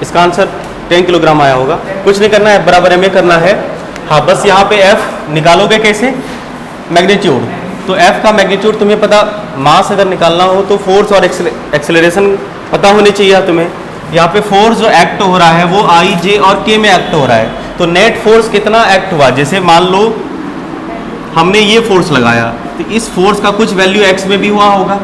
इसका answer 10 kilogram आया होगा। कुछ नहीं करना है, बराबर एम ए करना है। हाँ, बस यहाँ पे एफ निकालोगे कैसे, मैग्नीट्यूड। तो एफ का मैग्नीट्यूड तुम्हें पता, मास अगर निकालना हो तो फोर्स और एक्सेलरेशन पता होनी चाहिए तुम्हें। यहाँ पे फोर्स जो एक्ट हो रहा है वो आई, जे और के में एक्ट हो रहा है। तो नेट फोर्स कितना एक्ट हुआ, जैसे मान लो हमने ये फोर्स लगाया, तो इस फोर्स का कुछ वैल्यू एक्स में भी हुआ होगा,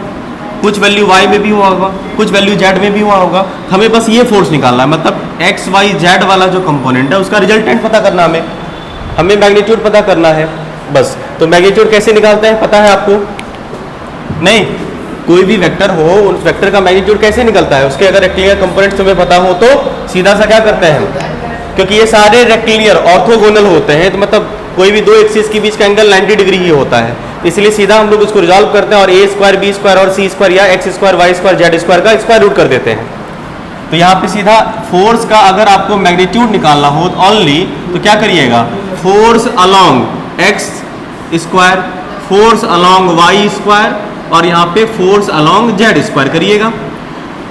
कुछ वैल्यू वाई में भी हुआ होगा, कुछ वैल्यू जेड में भी हुआ होगा। हमें बस ये फोर्स निकालना है, मतलब एक्स वाई जेड वाला जो कंपोनेंट है उसका रिजल्टेंट पता करना, हमें मैग्नीट्यूड पता करना है बस। तो मैग्नीट्यूड कैसे निकालते हैं पता है आपको? नहीं, कोई भी वेक्टर हो उस वेक्टर का मैग्नीट्यूड कैसे निकलता है, उसके अगर रेक्टेंगुलर कंपोनेंट तुम्हें पता हो तो सीधा सा क्या करते हैं, क्योंकि ये सारे रेक्टेंगुलर ऑर्थोगोनल होते हैं, तो मतलब कोई भी दो एक्सिस के बीच का एंगल 90 डिग्री ही होता है, इसलिए सीधा हम लोग उसको रिजॉल्व करते हैं और ए स्क्वायर बी स्क्वायर और सी स्क्वायर या x square y square z square का स्क्वायर रूट कर देते हैं। तो यहाँ पे सीधा फोर्स का अगर आपको मैग्नीट्यूड निकालना हो ओनली तो क्या करिएगा, force along x square, force along y square और यहाँ पे फोर्स अलोंग जेड स्क्वायर करिएगा।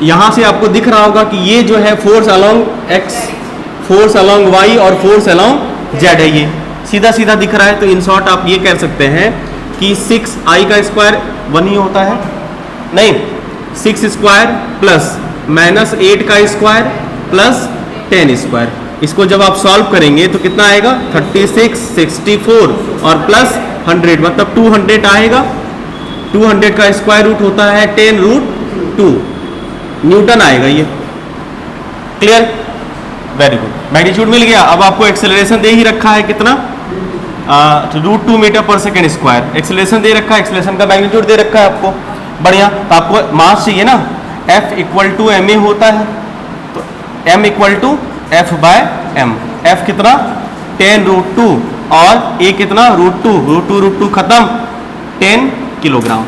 यहाँ से आपको दिख रहा होगा कि ये जो है force along x, force along y और फोर्स अलोंग जेड है, ये सीधा सीधा दिख रहा है। तो इन शॉर्ट आप ये कह सकते हैं कि 6i का स्क्वायर 1 ही होता है, नहीं 6 स्क्वायर प्लस माइनस 8 का स्क्वायर प्लस 10 स्क्वायर। इसको जब आप सॉल्व करेंगे तो कितना आएगा, 36, 64 और प्लस 100 मतलब 200 आएगा। 200 का स्क्वायर रूट होता है 10√2 न्यूटन आएगा ये। Clear, very good. मैग्नीट्यूड मिल गया। अब आपको एक्सेलरेशन दे ही रखा है कितना, √2 metre per second square acceleration दे रखा है, एक्सेलरेशन का मैग्नीट्यूड दे रखा है आपको। बढ़िया, तो आपको मास चाहिए ना, F equal to m a होता है, तो M equal to f by m. F कितना 10√2 और A कितना √2 खत्म 10 किलोग्राम।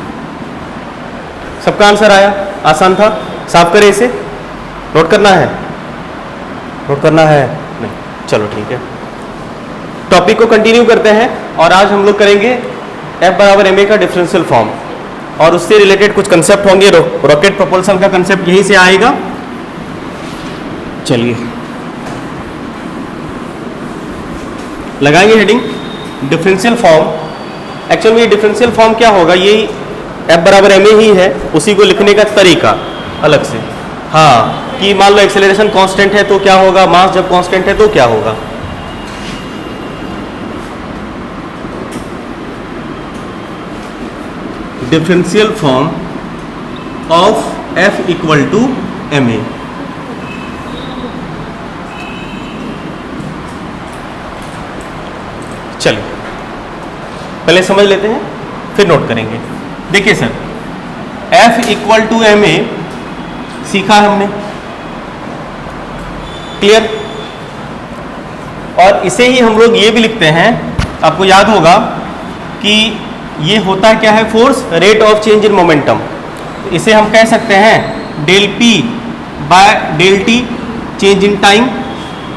सबका आंसर आया, आसान था। साफ करें इसे, नोट करना है, नोट करना है नहीं, चलो ठीक है। टॉपिक को कंटिन्यू करते हैं और आज हम लोग करेंगे F बराबर एम ए का डिफरेंशियल फॉर्म और उससे रिलेटेड कुछ कंसेप्ट होंगे। रॉकेट प्रोपल्शन का कंसेप्ट यहीं से आएगा। चलिए लगाएंगे हेडिंग डिफरेंशियल फॉर्म। एक्चुअल में ये डिफरेंशियल फॉर्म क्या होगा, यही F बराबर एम ए ही है, उसी को लिखने का तरीका अलग से। हाँ, कि मान लो एक्सेलरेशन कांस्टेंट है तो क्या होगा, मास जब कांस्टेंट है तो क्या होगा। Differential form of F equal to m a. चलिए पहले समझ लेते हैं फिर नोट करेंगे। देखिए sir, F equal to m a सीखा हमने, क्लियर। और इसे ही हम लोग ये भी लिखते हैं, आपको याद होगा कि ये होता क्या है, force rate of change in momentum. इसे हम कह सकते हैं del p by del t change in time,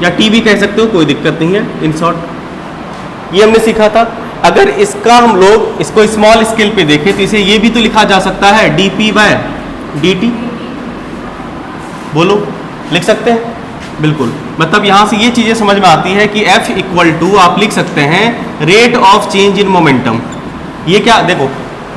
या टी भी कह सकते हो, कोई दिक्कत नहीं है। इन शॉर्ट ये हमने सीखा था। अगर इसका हम लोग इसको स्मॉल स्केल पे देखें तो इसे ये भी तो लिखा जा सकता है d p by d t. बोलो, लिख सकते हैं? बिल्कुल। मतलब यहाँ से ये चीज़ें समझ में आती है कि F इक्वल टू आप लिख सकते हैं rate of change in momentum. ये क्या, देखो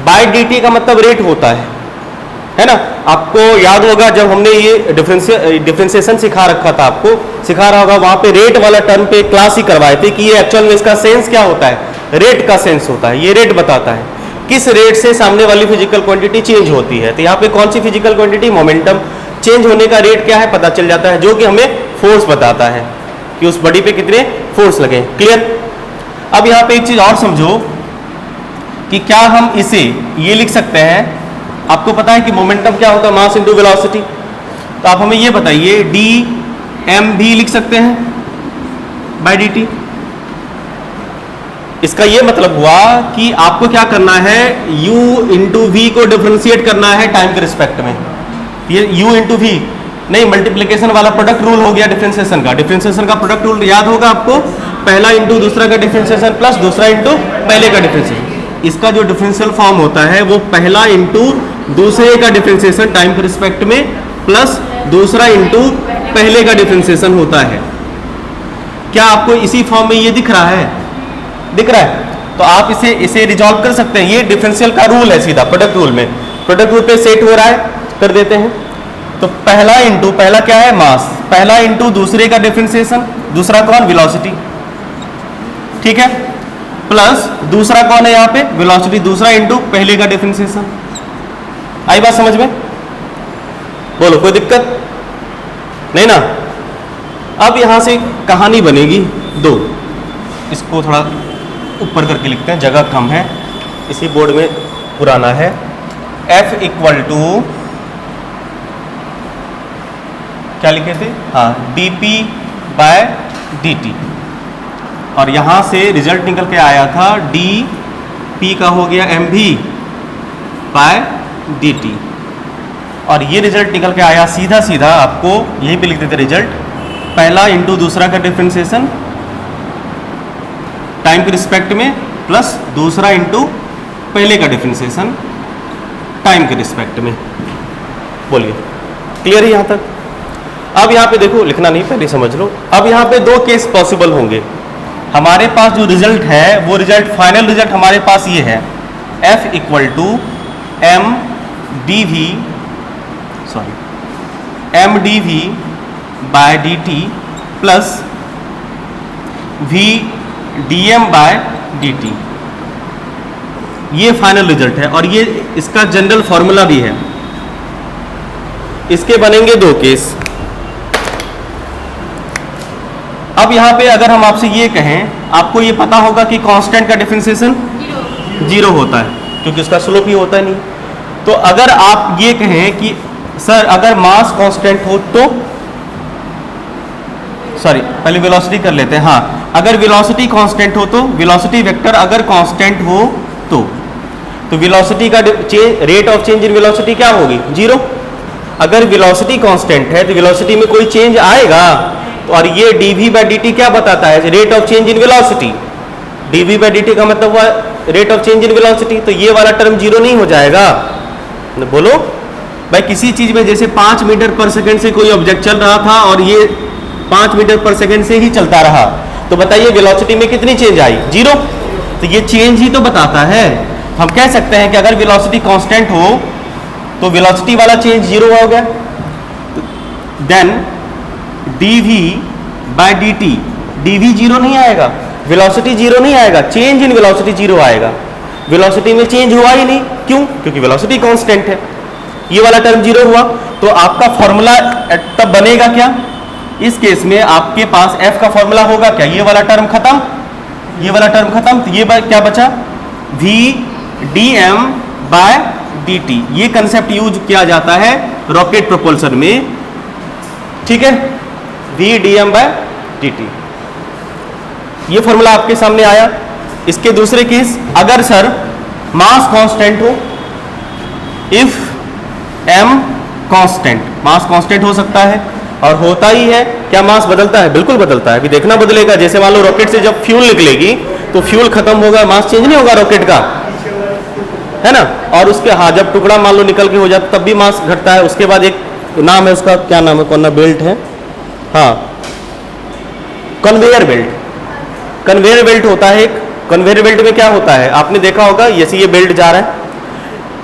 बाय dt का मतलब रेट होता है ना। आपको याद होगा जब हमने ये डिफरेंशिएशन सिखा रखा था, आपको सिखा रहा होगा वहाँ पे रेट वाला टर्म पे क्लास ही करवाए थे कि ये एक्चुअल में इसका सेंस क्या होता है, रेट का सेंस होता है। ये रेट बताता है किस रेट से सामने वाली फिजिकल क्वांटिटी चेंज होती है। तो यहाँ पे कौन सी फिजिकल क्वांटिटी, मोमेंटम, चेंज होने का रेट क्या है पता चल जाता है, जो कि हमें फोर्स बताता है कि उस बॉडी पे कितने फोर्स लगे। क्लियर। अब यहाँ पे एक चीज और समझो कि क्या हम इसे ये लिख सकते हैं, आपको पता है कि मोमेंटम क्या होता है, मास इनटू वेलोसिटी। तो आप हमें ये बताइए डी एम भी लिख सकते हैं बाय डी टी। इसका ये मतलब हुआ कि आपको क्या करना है, u इंटू वी को डिफरेंशिएट करना है टाइम के रिस्पेक्ट में। ये u इंटू वी नहीं, मल्टीप्लिकेशन वाला प्रोडक्ट रूल हो गया डिफरेंशिएशन का। डिफरेंशिएशन का प्रोडक्ट रूल याद होगा आपको, पहला इंटू दूसरा का डिफरेंशिएशन प्लस दूसरा इंटू पहले का डिफरेंशिएशन। इसका जो डिफरेंशियल फॉर्म होता है वो पहला इंटू दूसरे का डिफरेंशिएशन टाइम के रिस्पेक्ट में प्लस दूसरा इंटू पहले का डिफरेंशिएशन होता है। क्या आपको इसी फॉर्म में ये दिख रहा है? दिख रहा है? तो आप इसे रिजॉल्व कर सकते हैं। ये डिफरेंशियल का रूल है, सीधा प्रोडक्ट रूल में, प्रोडक्ट रूल पे सेट हो रहा है, कर देते हैं। तो पहला क्या है? मास, पहला इंटू दूसरे का डिफरेंशिएशन, दूसरा कौन? वेलोसिटी, ठीक है, प्लस दूसरा कौन है यहाँ पे? वेलोसिटी, दूसरा इंटू पहले का डिफरेंशिएशन। आई बात समझ में? बोलो, कोई दिक्कत नहीं ना? अब यहां से कहानी बनेगी दो, इसको थोड़ा ऊपर करके लिखते हैं, जगह कम है, इसी बोर्ड में पुराना है। F इक्वल टू क्या लिखे थे? हाँ, dp बाय dt, और यहां से रिजल्ट निकल के आया था dp का हो गया mv बाय dt, और ये रिजल्ट निकल के आया सीधा सीधा, आपको यहीं पे लिख देते रिजल्ट, पहला इंटू दूसरा का डिफरेंशिएशन टाइम के रिस्पेक्ट में, प्लस दूसरा इंटू पहले का डिफरेंशिएशन टाइम के रिस्पेक्ट में। बोलिए, क्लियर है यहां तक? अब यहां पे देखो, लिखना नहीं, पहले समझ लो। अब यहां पे दो केस पॉसिबल होंगे। हमारे पास जो रिजल्ट है वो रिजल्ट, फाइनल रिजल्ट हमारे पास ये है, F equal to m d v by d t plus v d m by d t. ये फाइनल रिजल्ट है, और ये इसका जनरल फॉर्मूला भी है। इसके बनेंगे दो केस। अब यहां पे अगर हम आपसे ये कहें, आपको ये पता होगा कि कांस्टेंट का डिफरेंशिएशन जीरो होता है, क्योंकि उसका स्लोप ही होता नहीं। तो अगर आप ये कहें कि सर अगर मास कांस्टेंट हो तो, सॉरी पहले वेलोसिटी कर लेते हैं। हाँ, अगर वेलोसिटी कांस्टेंट हो तो, वेलोसिटी वेक्टर अगर कांस्टेंट हो तो वेलोसिटी का rate of change in velocity क्या होगी? जीरो। अगर वेलोसिटी कांस्टेंट है तो वेलोसिटी में कोई चेंज आएगा, और ये dv बाई dt क्या बताता है? Rate of change in velocity. dv by dt का मतलब हुआ rate of change in velocity, तो ये वाला टर्म जीरो नहीं हो जाएगा। बोलो भाई, किसी चीज में जैसे 5 मीटर पर सेकंड से कोई ऑब्जेक्ट चल रहा था और ये 5 मीटर पर सेकंड से ही चलता रहा, तो बताइए वेलोसिटी में कितनी चेंज आई? जीरो। तो ये चेंज ही तो बताता है। हम कह सकते हैं कि अगर वेलोसिटी कांस्टेंट हो तो वेलोसिटी वाला चेंज जीरो हो गया, then dv by dt, dv zero नहीं आएगा, वेलोसिटी जीरो नहीं आएगा, चेंज इन वेलोसिटी जीरो आएगा। वेलोसिटी में चेंज हुआ ही नहीं, क्यों? क्योंकि वेलोसिटी कांस्टेंट है। ये वाला टर्म जीरो हुआ, तो आपका फॉर्मूला तब बनेगा क्या? इस केस में आपके पास f का फॉर्मूला होगा क्या? ये वाला टर्म खत्म, ये वाला टर्म खत्म, तो ये क्या बचा? v dm by dt। ये कंसेप्ट यूज किया जाता है रॉकेट प्रोपल्शन में, ठीक है, v dm बाय dt। ये फॉर्मूला आपके सामने आया। इसके दूसरे केस, अगर सर मास कांस्टेंट हो, if m constant, mass constant हो सकता है और होता ही है। क्या मास बदलता है? बिल्कुल बदलता है। अभी देखना बदलेगा, जैसे मान लो रॉकेट से जब फ्यूल निकलेगी तो फ्यूल खत्म होगा, मास चेंज नहीं होगा रॉकेट का, है ना? और उसके, हाँ, जब टुकड़ा मान लो निकल के हो जाता तब भी मास घटता है। उसके बाद एक नाम है उसका, क्या नाम है? कौन ना बेल्ट है, हाँ, कन्वेयर बेल्ट। कन्वेयर बेल्ट होता है एक। कन्वेयर बेल्ट में क्या होता है? आपने देखा होगा, जैसे ये बेल्ट जा रहा है,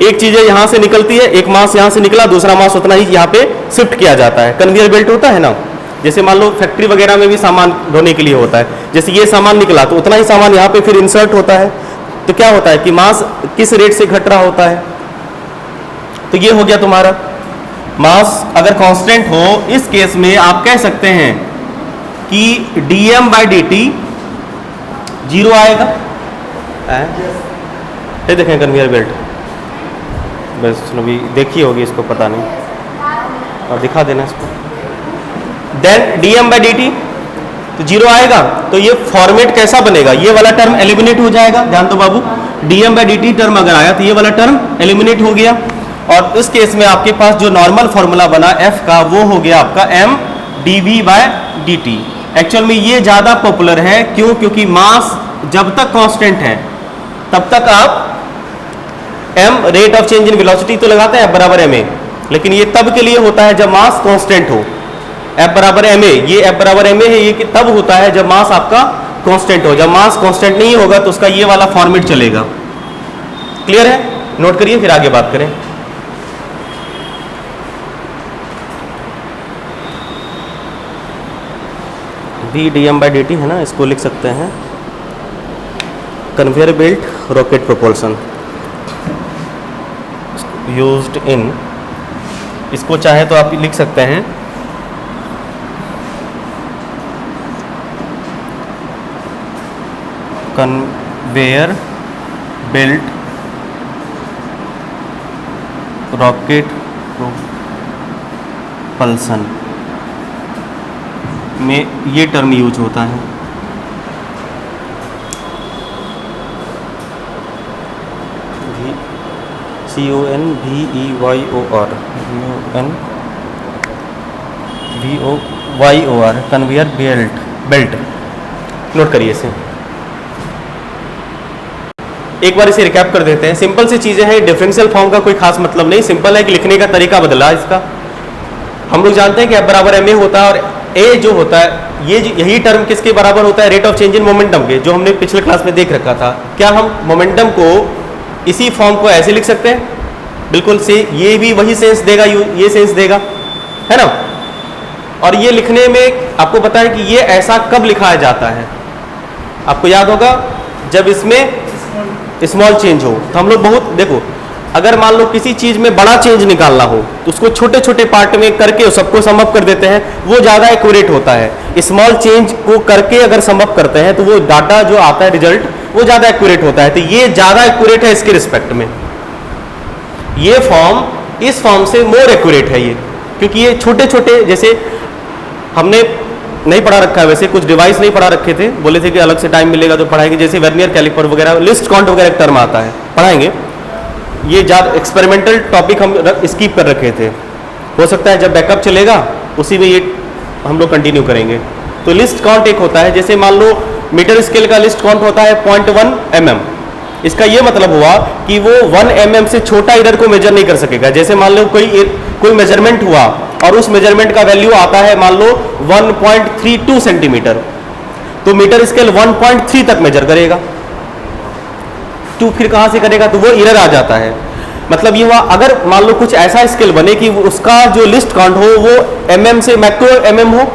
एक चीज है यहां से निकलती है, एक मास यहां से निकला, दूसरा मास उतना ही यहाँ पे शिफ्ट किया जाता है। कन्वेयर बेल्ट होता है ना। जैसे मान लो फैक्ट्री वगैरह में भी सामान ढोने के लिए होता है, जैसे ये सामान निकला तो उतना ही सामान यहाँ पे फिर इंसर्ट होता है। तो क्या होता है कि मास किस रेट से घट रहा होता है? तो ये हो गया तुम्हारा मास अगर कांस्टेंट हो, इस केस में आप कह सकते हैं कि dm बाई dt जीरो आएगा। ये देखें कन्वेयर बेल्ट, बस अभी देखी होगी, इसको पता नहीं, और दिखा देना इसको। देन dm बाई dt तो जीरो आएगा। तो ये फॉर्मेट कैसा बनेगा? ये वाला टर्म एलिमिनेट हो जाएगा। ध्यान दो बाबू, dm बाई dt टर्म अगर आया तो ये वाला टर्म एलिमिनेट हो गया, और इस केस में आपके पास जो नॉर्मल फॉर्मूला बना f का, वो हो गया आपका m dv by dt। Actual में ये ज्यादा पॉपुलर है, क्यों? क्योंकि मास जब तक कांस्टेंट है तब तक आप m rate of change in velocity तो लगाते हैं बराबर ma, लेकिन ये तब के लिए होता है जब मास कांस्टेंट हो। F बराबर ma, ये F बराबर ma है, ये कि तब होता है जब मास आपका कांस्टेंट हो। जब मास कांस्टेंट नहीं होगा तो उसका ये वाला फॉर्मेट चलेगा। क्लियर है? नोट करिए, फिर आगे बात करें। v dm/dt है ना, इसको लिख सकते हैं conveyor belt rocket propulsion used in, इसको चाहे तो आप लिख सकते हैं कन्वेयर बेल्ट रॉकेट प्रोपल्सन में ये टर्म यूज होता है। CONVEYOR conveyor belt. नोट करिए इसे, एक बार इसे रिकैप कर देते हैं। सिंपल सी चीजें हैं, डिफरेंशियल फॉर्म का कोई खास मतलब नहीं, सिंपल है कि लिखने का तरीका बदला इसका। हम लोग जानते हैं कि F बराबर ma होता है, और a जो होता है यही टर्म किसके बराबर होता है, rate of change in momentum के, जो हमने पिछले क्लास में देख रखा था। क्या हम मोमेंटम को इसी फॉर्म को ऐसे लिख सकते हैं? बिल्कुल से, ये भी वही सेंस देगा, ये सेंस देगा, है ना। और ये लिखने में आपको पता है कि ये ऐसा कब लिखाया जाता है, आपको याद होगा जब इसमें स्मॉल चेंज हो। तो हम लोग बहुत देखो, अगर मान लो किसी चीज में बड़ा चेंज निकालना हो तो उसको छोटे छोटे पार्ट में करके सबको सम अप कर देते हैं, वो ज्यादा एक्यूरेट होता है। स्मॉल चेंज को करके अगर सम अप करते हैं तो वो डाटा जो आता है रिजल्ट वो ज्यादा एक्यूरेट होता है। तो ये ज्यादा एक्यूरेट है इसके रिस्पेक्ट में, ये फॉर्म इस फॉर्म से मोर एक्यूरेट है ये, क्योंकि ये छोटे छोटे, जैसे हमने नहीं पढ़ा रखा है वैसे, कुछ डिवाइस नहीं पढ़ा रखे थे, बोले थे कि अलग से टाइम मिलेगा तो पढ़ाएंगे, जैसे वर्नियर कैलिपर वगैरह, लिस्ट काउंट वगैरह एक टर्म आता है, पढ़ाएंगे। ये ज्यादा एक्सपेरिमेंटल टॉपिक हम स्किप कर रखे थे, हो सकता है जब बैकअप चलेगा उसी में ये हम लोग कंटिन्यू करेंगे। तो लिस्ट काउंट एक होता है, जैसे मान लो मीटर स्केल का लिस्ट काउंट होता है 0.1 mm। इसका ये मतलब हुआ कि वो 1 mm से छोटा इधर को मेजर नहीं कर सकेगा। जैसे मान लो कोई मेजरमेंट हुआ और उस मेजरमेंट का वैल्यू आता है मान लो 1.32 सेंटीमीटर, तो मीटर स्केल 1.3 तक मेजर करेगा, 2 फिर कहां से करेगा, तो वो एरर आ जाता है। मतलब ये हुआ, अगर मान लो कुछ ऐसा स्केल बने कि उसका जो लिस्ट काउंट हो वो mm से मैक्रो mm हो,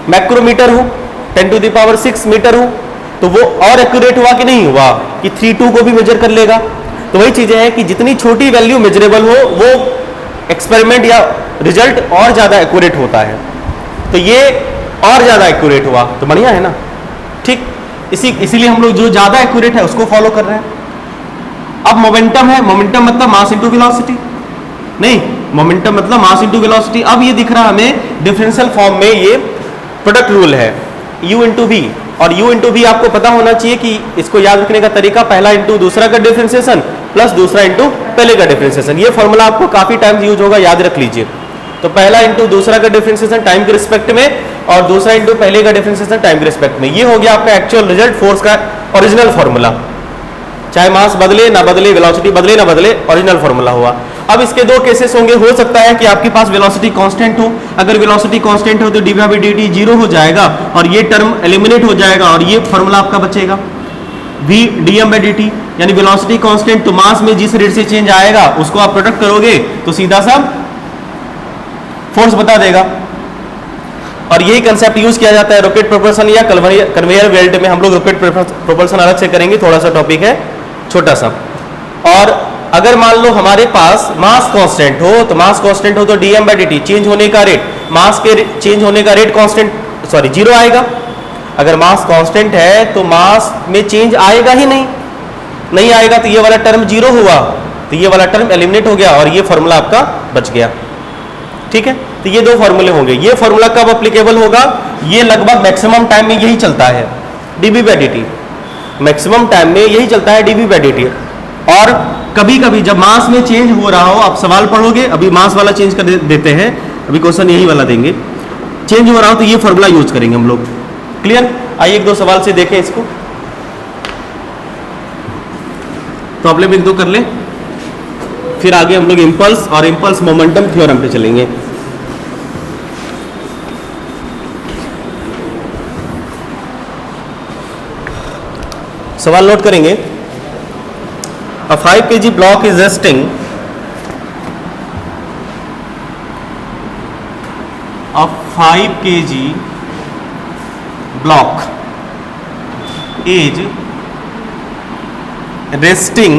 मैक्रोमीटर हो, 10⁻⁶ मीटर हो, तो वो और एक्यूरेट हुआ कि नहीं हुआ कि 3.2 को भी मेजर कर लेगा। तो वही चीजें हैं कि जितनी छोटी वैल्यू मेजरेबल हो वो एक्सपेरिमेंट या रिजल्ट और ज्यादा एक्यूरेट होता है। तो ये और ज्यादा एक्यूरेट हुआ, तो बढ़िया है ना, ठीक। इसीलिए हम लोग जो ज्यादा एक्यूरेट है उसको फॉलो कर रहे हैं। अब मोमेंटम है, मोमेंटम मतलब मास इंटू वेलोसिटी, नहीं, मोमेंटम मतलब मास इंटू वेलोसिटी। अब ये दिख रहा हमें डिफरेंशियल फॉर्म में, ये प्रोडक्ट रूल है u इंटू वी, और u इंटू वी आपको पता होना चाहिए कि इसको याद रखने का तरीका पहला इंटू दूसरा का डिफरेंशिएशन प्लस दूसरा इंटू पहले का डिफरेंशिएशन। ये फॉर्मूला आपको काफी टाइम्स यूज होगा, याद रख लीजिए। तो पहला इंटू दूसरा का डिफरेंशिएशन टाइम के रिस्पेक्ट में, और दूसरा इंटू पहले का डिफरेंशिएशन टाइम के रिस्पेक्ट में। ये हो गया आपका एक्चुअल रिजल्ट, फोर्स का ओरिजिनल फॉर्मूला। चाहे मास बदले ना बदले, वेलोसिटी बदले ना बदले, ओरिजिनल फॉर्मूला हुआ। अब इसके दो केसेस होंगे, हो सकता है कि आपके पास वेलोसिटी कांस्टेंट हो, अगर वेलोसिटी कांस्टेंट हो तो dv/dt 0 हो जाएगा और ये टर्म एलिमिनेट हो जाएगा और ये फॉर्मूला आपका बचेगा v dm/dt, यानी वेलोसिटी कांस्टेंट, तो मास में जिस रेट से चेंज आएगा उसको आप प्रोडक्ट करोगे तो सीधा सा फोर्स बता देगा। और यही कंसेप्ट यूज किया जाता है रॉकेट प्रोपल्सन या कन्वेयर बेल्ट में। हम लोग रॉकेट प्रोपल्सन अलग से करेंगे, थोड़ा सा टॉपिक है छोटा सा। और अगर मान लो हमारे पास मास कांस्टेंट हो, तो मास कांस्टेंट हो तो dm/dt चेंज होने का रेट, मास के चेंज होने का रेट कांस्टेंट, सॉरी 0 आएगा। अगर मास कांस्टेंट है तो मास में चेंज आएगा ही नहीं आएगा, तो ये वाला टर्म 0 हुआ, तो ये वाला टर्म एलिमिनेट हो गया और ये फॉर्मूला आपका बच गया। ठीक है, तो ये दो फॉर्मूले होंगे। ये फॉर्मूला कब अप्लीकेबल होगा, ये लगभग मैक्सिमम टाइम में यही चलता है, dv/dt, मैक्सिमम टाइम में यही चलता है dv/dt। और कभी कभी जब मास में चेंज हो रहा हो, आप सवाल पढ़ोगे, अभी मास वाला चेंज कर देते हैं, अभी क्वेश्चन यही वाला देंगे, चेंज हो रहा हो तो ये फॉर्मूला यूज करेंगे हम लोग। क्लियर? आइए एक दो सवाल से देखें इसको, प्रॉब्लम एक दो कर ले, फिर आगे हम लोग इंपल्स और इंपल्स मोमेंटम थ्योरम पे चलेंगे। सवाल नोट करेंगे। अ 5 kg block is resting a 5 kg block is resting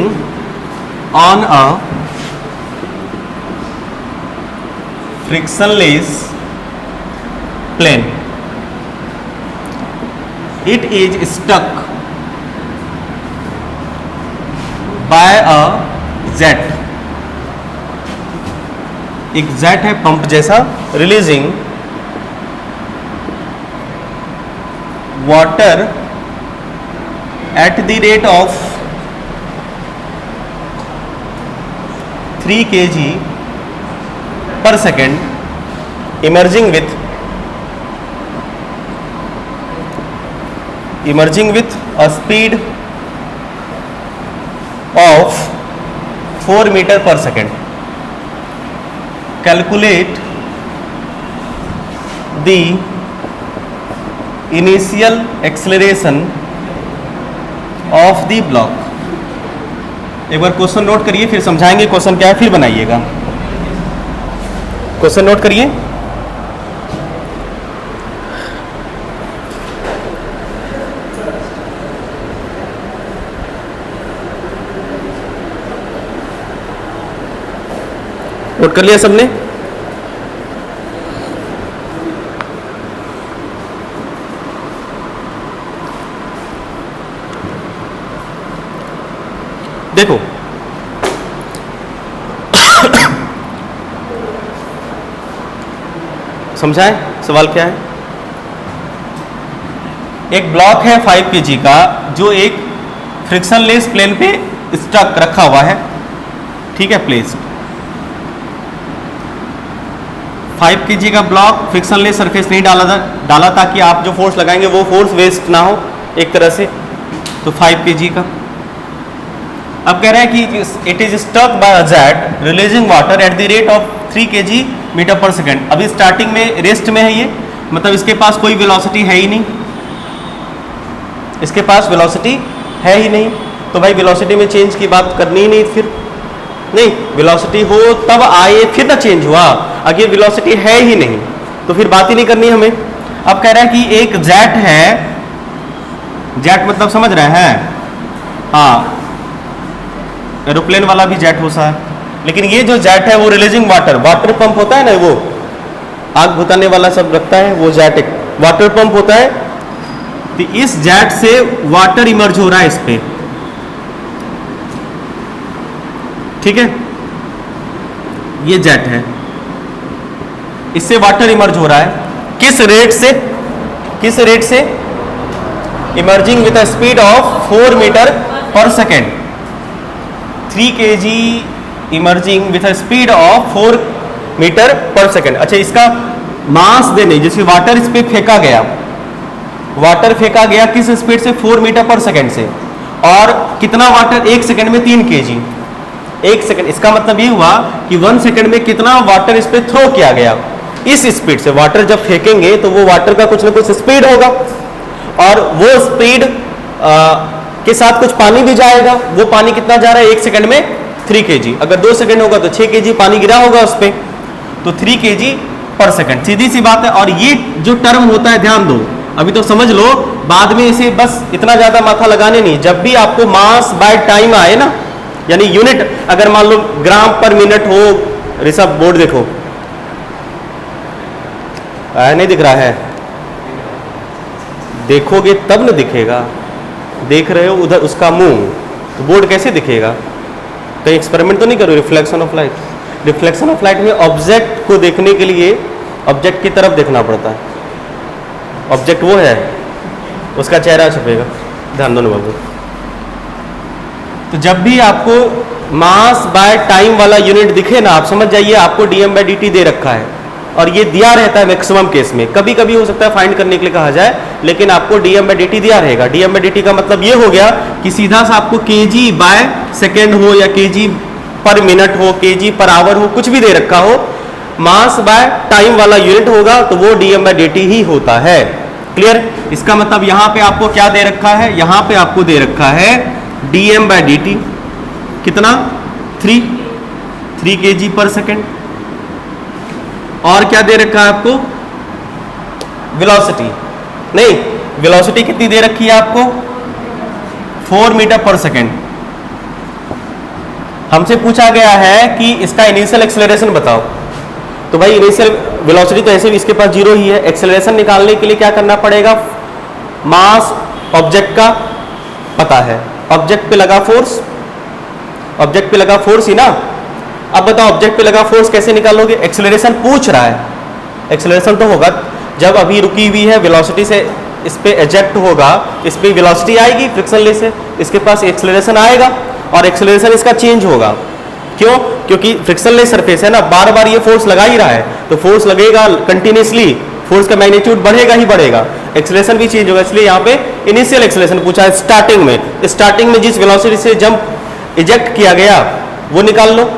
on a frictionless plane. It is stuck by a jet. एक जेट है पंप जैसा, releasing water at the rate of 3 kg per second, emerging with a speed of 4 meter per second. Calculate the initial acceleration of the block. एक बार question note करिए, फिर समझाएंगे question क्या है, फिर बनाइएगा। क्वेश्चन नोट करिए। नोट कर लिया सबने? देखो समझाएं सवाल क्या है। एक ब्लॉक है 5 kg का जो एक फ्रिक्शनलेस प्लेन पे स्टक रखा हुआ है, ठीक है, प्लेस्ड। 5 kg का ब्लॉक फ्रिक्शनलेस सरफेस नहीं डाला ताकि आप जो फोर्स लगाएंगे वो फोर्स वेस्ट ना हो एक तरह से, तो 5 kg का। अब कह रहे हैं कि it is stuck by a jet releasing water at the rate of 3 kg metre per second. अभी स्टार्टिंग में रेस्ट में है ये, मतलब इसके पास कोई वेलोसिटी है ही नहीं, इसके पास वेलोसिटी है ही नहीं, तो भाई वेलोसिटी में चेंज की बात करनी ही नहीं, फिर नहीं, वेलोसिटी हो तब आए फिर ना चेंज हुआ, अगर वेलोसिटी है ही नहीं तो फिर बात ही नहीं करनी हमें। अब कह रहा है कि एक जेट है, जेट मतलब समझ रहे हैं, हाँ एरोप्लेन वाला भी जेट हो सकता है, लेकिन ये जो जेट है वो रिलीजिंग वाटर पंप होता है ना, वो आग बुताने वाला सब रखता है, वो जेट एक वाटर पंप होता है। तो इस जेट से वाटर इमर्ज हो रहा है इस पे, ठीक है, ये जेट है, इससे वाटर इमर्ज हो रहा है। किस रेट से emerging with a speed of 4 meter per second. 3 kg emerging with a speed of 4 meter per second. अच्छा, इसका मास देने, जैसे वाटर इस पे फेंका गया, वाटर फेंका गया किस स्पीड से, 4 मीटर पर सेकेंड से, और कितना वाटर, 1 सेकेंड में 3 kg, 1 सेकेंड, इसका मतलब ये हुआ कि 1 सेकेंड में कितना वाटर इस पे थ्रो किया गया। इस स्पीड से वाटर जब फेंकेंगे तो वो वाटर का कुछ ना कुछ स्पीड होगा, और वो स्पीड के साथ कुछ पानी भी जाएगा। वो पानी कितना जा रहा है 1 सेकंड में, 3 kg। अगर 2 सेकंड होगा तो 6 kg पानी गिरा होगा उस पर, तो 3 kg पर सेकंड, सीधी सी बात है। और ये जो टर्म होता है, ध्यान दो, अभी तो समझ लो, बाद में इसे बस इतना ज्यादा माथा लगाने नहीं। जब भी आपको मास बाय टाइम आए ना, यानी यूनिट, अगर मान लो ग्राम पर मिनट हो, ऋषभ बोर्ड देखो, नहीं दिख रहा है, देखोगे तब न दिखेगा, देख रहे हो उधर उसका मुंह, तो बोर्ड कैसे दिखेगा? कहीं एक्सपेरिमेंट तो नहीं करो। Reflection of light, reflection of light में ऑब्जेक्ट को देखने के लिए ऑब्जेक्ट की तरफ देखना पड़ता है, ऑब्जेक्ट वो है, उसका चेहरा छपेगा, ध्यान दो बाबू। तो जब भी आपको मास बाय टाइम वाला यूनिट दिखे ना, आप समझ जाइए आपको dm/dt दे रखा है, और ये दिया रहता है मैक्सिमम केस में। कभी कभी हो सकता है फाइंड करने के लिए कहा जाए, लेकिन आपको dm/dt दिया रहेगा। dm/dt का मतलब ये हो गया कि सीधा सा आपको kg बाय सेकेंड हो, या kg पर मिनट हो, kg पर आवर हो, कुछ भी दे रखा हो, मास बाय टाइम वाला यूनिट होगा तो वो dm/dt ही होता है। क्लियर? इसका मतलब यहां पे आपको क्या दे रखा है, यहां पे आपको दे रखा है dm/dt कितना 3 kg पर सेकेंड, और क्या दे रखा है आपको वेलोसिटी, नहीं वेलोसिटी कितनी दे रखी है आपको 4 मीटर पर सेकेंड। हमसे पूछा गया है कि इसका इनिशियल एक्सेलरेशन बताओ, तो भाई इनिशियल वेलोसिटी तो ऐसे भी इसके पास 0 ही है, एक्सेलरेशन निकालने के लिए क्या करना पड़ेगा, मास ऑब्जेक्ट का पता है, ऑब्जेक्ट पे लगा फोर्स, ऑब्जेक्ट पे लगा फोर्स ही ना। अब बताओ ऑब्जेक्ट पे लगा फोर्स कैसे निकालोगे, एक्सेलरेशन पूछ रहा है, एक्सेलरेशन तो होगा जब अभी रुकी हुई है वेलोसिटी से इस पे एजेक्ट होगा, इस पे वेलोसिटी आएगी फ्रिक्शन लेस से, इसके पास एक्सेलरेशन आएगा और एक्सेलरेशन इसका चेंज होगा। क्यों? क्योंकि फ्रिक्शन लेस सरफेस है ना, बार बार ये फोर्स लगा ही रहा है, तो फोर्स लगेगा कंटिन्यूसली, फोर्स का मैग्नीट्यूड बढ़ेगा ही बढ़ेगा, एक्सेलरेशन भी चेंज होगा। इसलिए यहाँ पे इनिशियल एक्सेलरेशन पूछा है, स्टार्टिंग में, स्टार्टिंग में जिस वेलोसिटी से जंप इजेक्ट किया गया वो निकाल लो।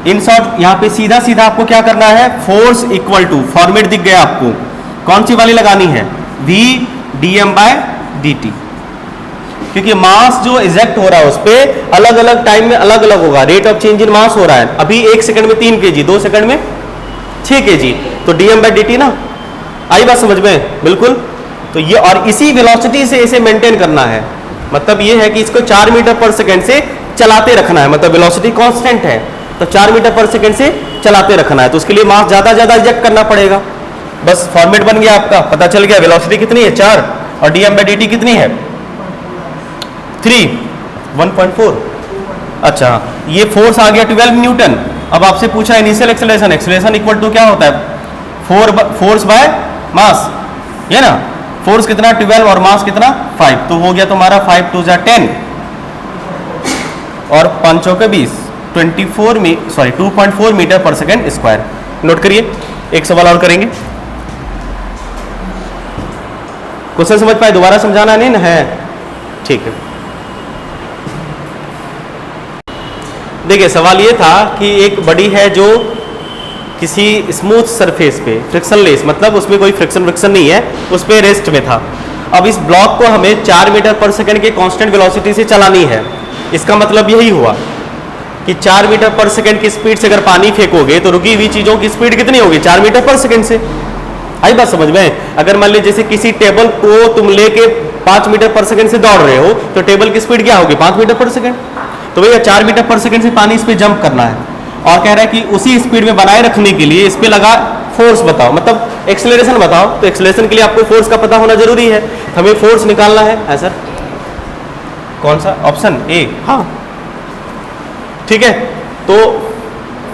इन शॉर्ट यहाँ पे सीधा सीधा आपको क्या करना है, फोर्स इक्वल टू, फॉर्मेट दिख गया आपको, कौन सी वाली लगानी है, v dm/dt, क्योंकि मास जो इजेक्ट हो रहा है उस पर अलग अलग टाइम में अलग अलग होगा, रेट ऑफ चेंज इन मास हो रहा है, अभी 1 सेकंड में 3 kg, 2 सेकंड में 6 kg, तो dm/dt ना, आई बात समझ में? बिल्कुल। तो ये और इसी वेलोसिटी से इसे मेंटेन करना है, मतलब ये है कि इसको 4 मीटर पर सेकंड से चलाते रखना है, मतलब वेलोसिटी कांस्टेंट है तो 4 मीटर पर सेकंड से चलाते रखना है, तो उसके लिए मास ज्यादा ज्यादा इजेक्ट करना पड़ेगा। बस फॉर्मेट बन गया आपका, पता चल गया वेलोसिटी कितनी है 4 और dm/dt कितनी है 1.4। अच्छा, ये फोर्स आ गया 12 न्यूटन। अब आपसे पूछा initial acceleration, acceleration equal to क्या होता है, फोर्स बाय मास, ये ना, फोर्स कितना 12 और मास कितना 5, तो हो गया तुम्हारा 5 2 10 और 5 के 20, 2.4 metre per second square. Note करिए, एक सवाल और करेंगे, क्वेश्चन समझ पाए, दोबारा समझाना नहीं ना है, ठीक है। देखिए सवाल ये था कि एक बडी है जो किसी स्मूथ सरफेस पे फ्रिक्शन लेस, मतलब उसमें कोई फ्रिक्शन नहीं है, उस पे रेस्ट में था। अब इस ब्लॉक को हमें 4 मीटर पर सेकंड के कांस्टेंट वेलोसिटी से चलानी है। इसका मतलब यही हुआ कि 4 मीटर पर सेकंड की स्पीड से अगर पानी फेंकोगे तो रुकी हुई चीजों की स्पीड कितनी होगी, 4 मीटर पर सेकंड से। आई बात समझ में? अगर मान लीजिए जैसे किसी टेबल को तुम लेके 5 मीटर पर सेकंड से दौड़ रहे हो तो टेबल की स्पीड क्या होगी, 5 मीटर पर सेकंड। तो भैया 4 मीटर पर सेकंड से पानी इस पे जंप करना है और कह रहा है कि उसी स्पीड में बनाए रखने के लिए इस पे लगा फोर्स बताओ, मतलब एक्सेलरेशन बताओ। तो एक्सेलरेशन के लिए आपको फोर्स का पता होना जरूरी है, हमें फोर्स निकालना है सर। कौन सा ऑप्शन ए, हाँ ठीक है। तो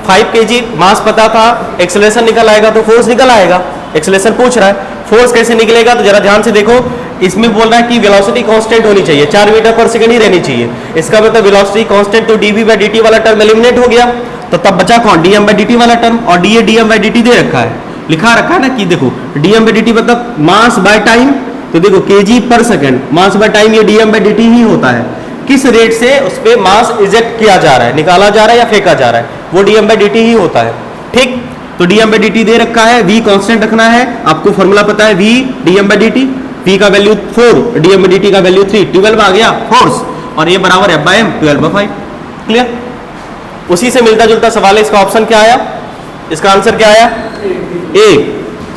5 kg मास पता था, एक्सेलरेशन निकल आएगा तो फोर्स निकल आएगा। एक्सेलरेशन पूछ रहा है, फोर्स कैसे निकलेगा, तो जरा ध्यान से देखो, इसमें बोल रहा है कि वेलोसिटी कांस्टेंट होनी चाहिए, 4 मीटर पर सेकंड ही रहनी चाहिए। इसका मतलब वेलोसिटी कांस्टेंट, तो dv/dt वाला टर्म एलिमिनेट हो गया, तो तब बचा कौन, dm/dt वाला टर्म। और dm/dt दे रखा है, लिखा रखा है ना कि देखो dm/dt मतलब मास बाय टाइम, तो देखो kg पर सेकंड, मास बाय टाइम ये dm/dt ही होता है। किस रेट से उस पर मास इजेक्ट किया जा रहा है, निकाला जा रहा है या फेंका जा रहा है, वो dm/dt ही होता है। ठीक, तो dm/dt दे रखा है, v कांस्टेंट रखना है, आपको फॉर्मूला पता है v dm/dt, v का वैल्यू 4, dm/dt का वैल्यू 3, 12 आ गया फोर्स, और ये बराबर है f/m 12/5। क्लियर? उसी से मिलता जुलता सवाल है, इसका ऑप्शन क्या आया, इसका आंसर क्या आया, ए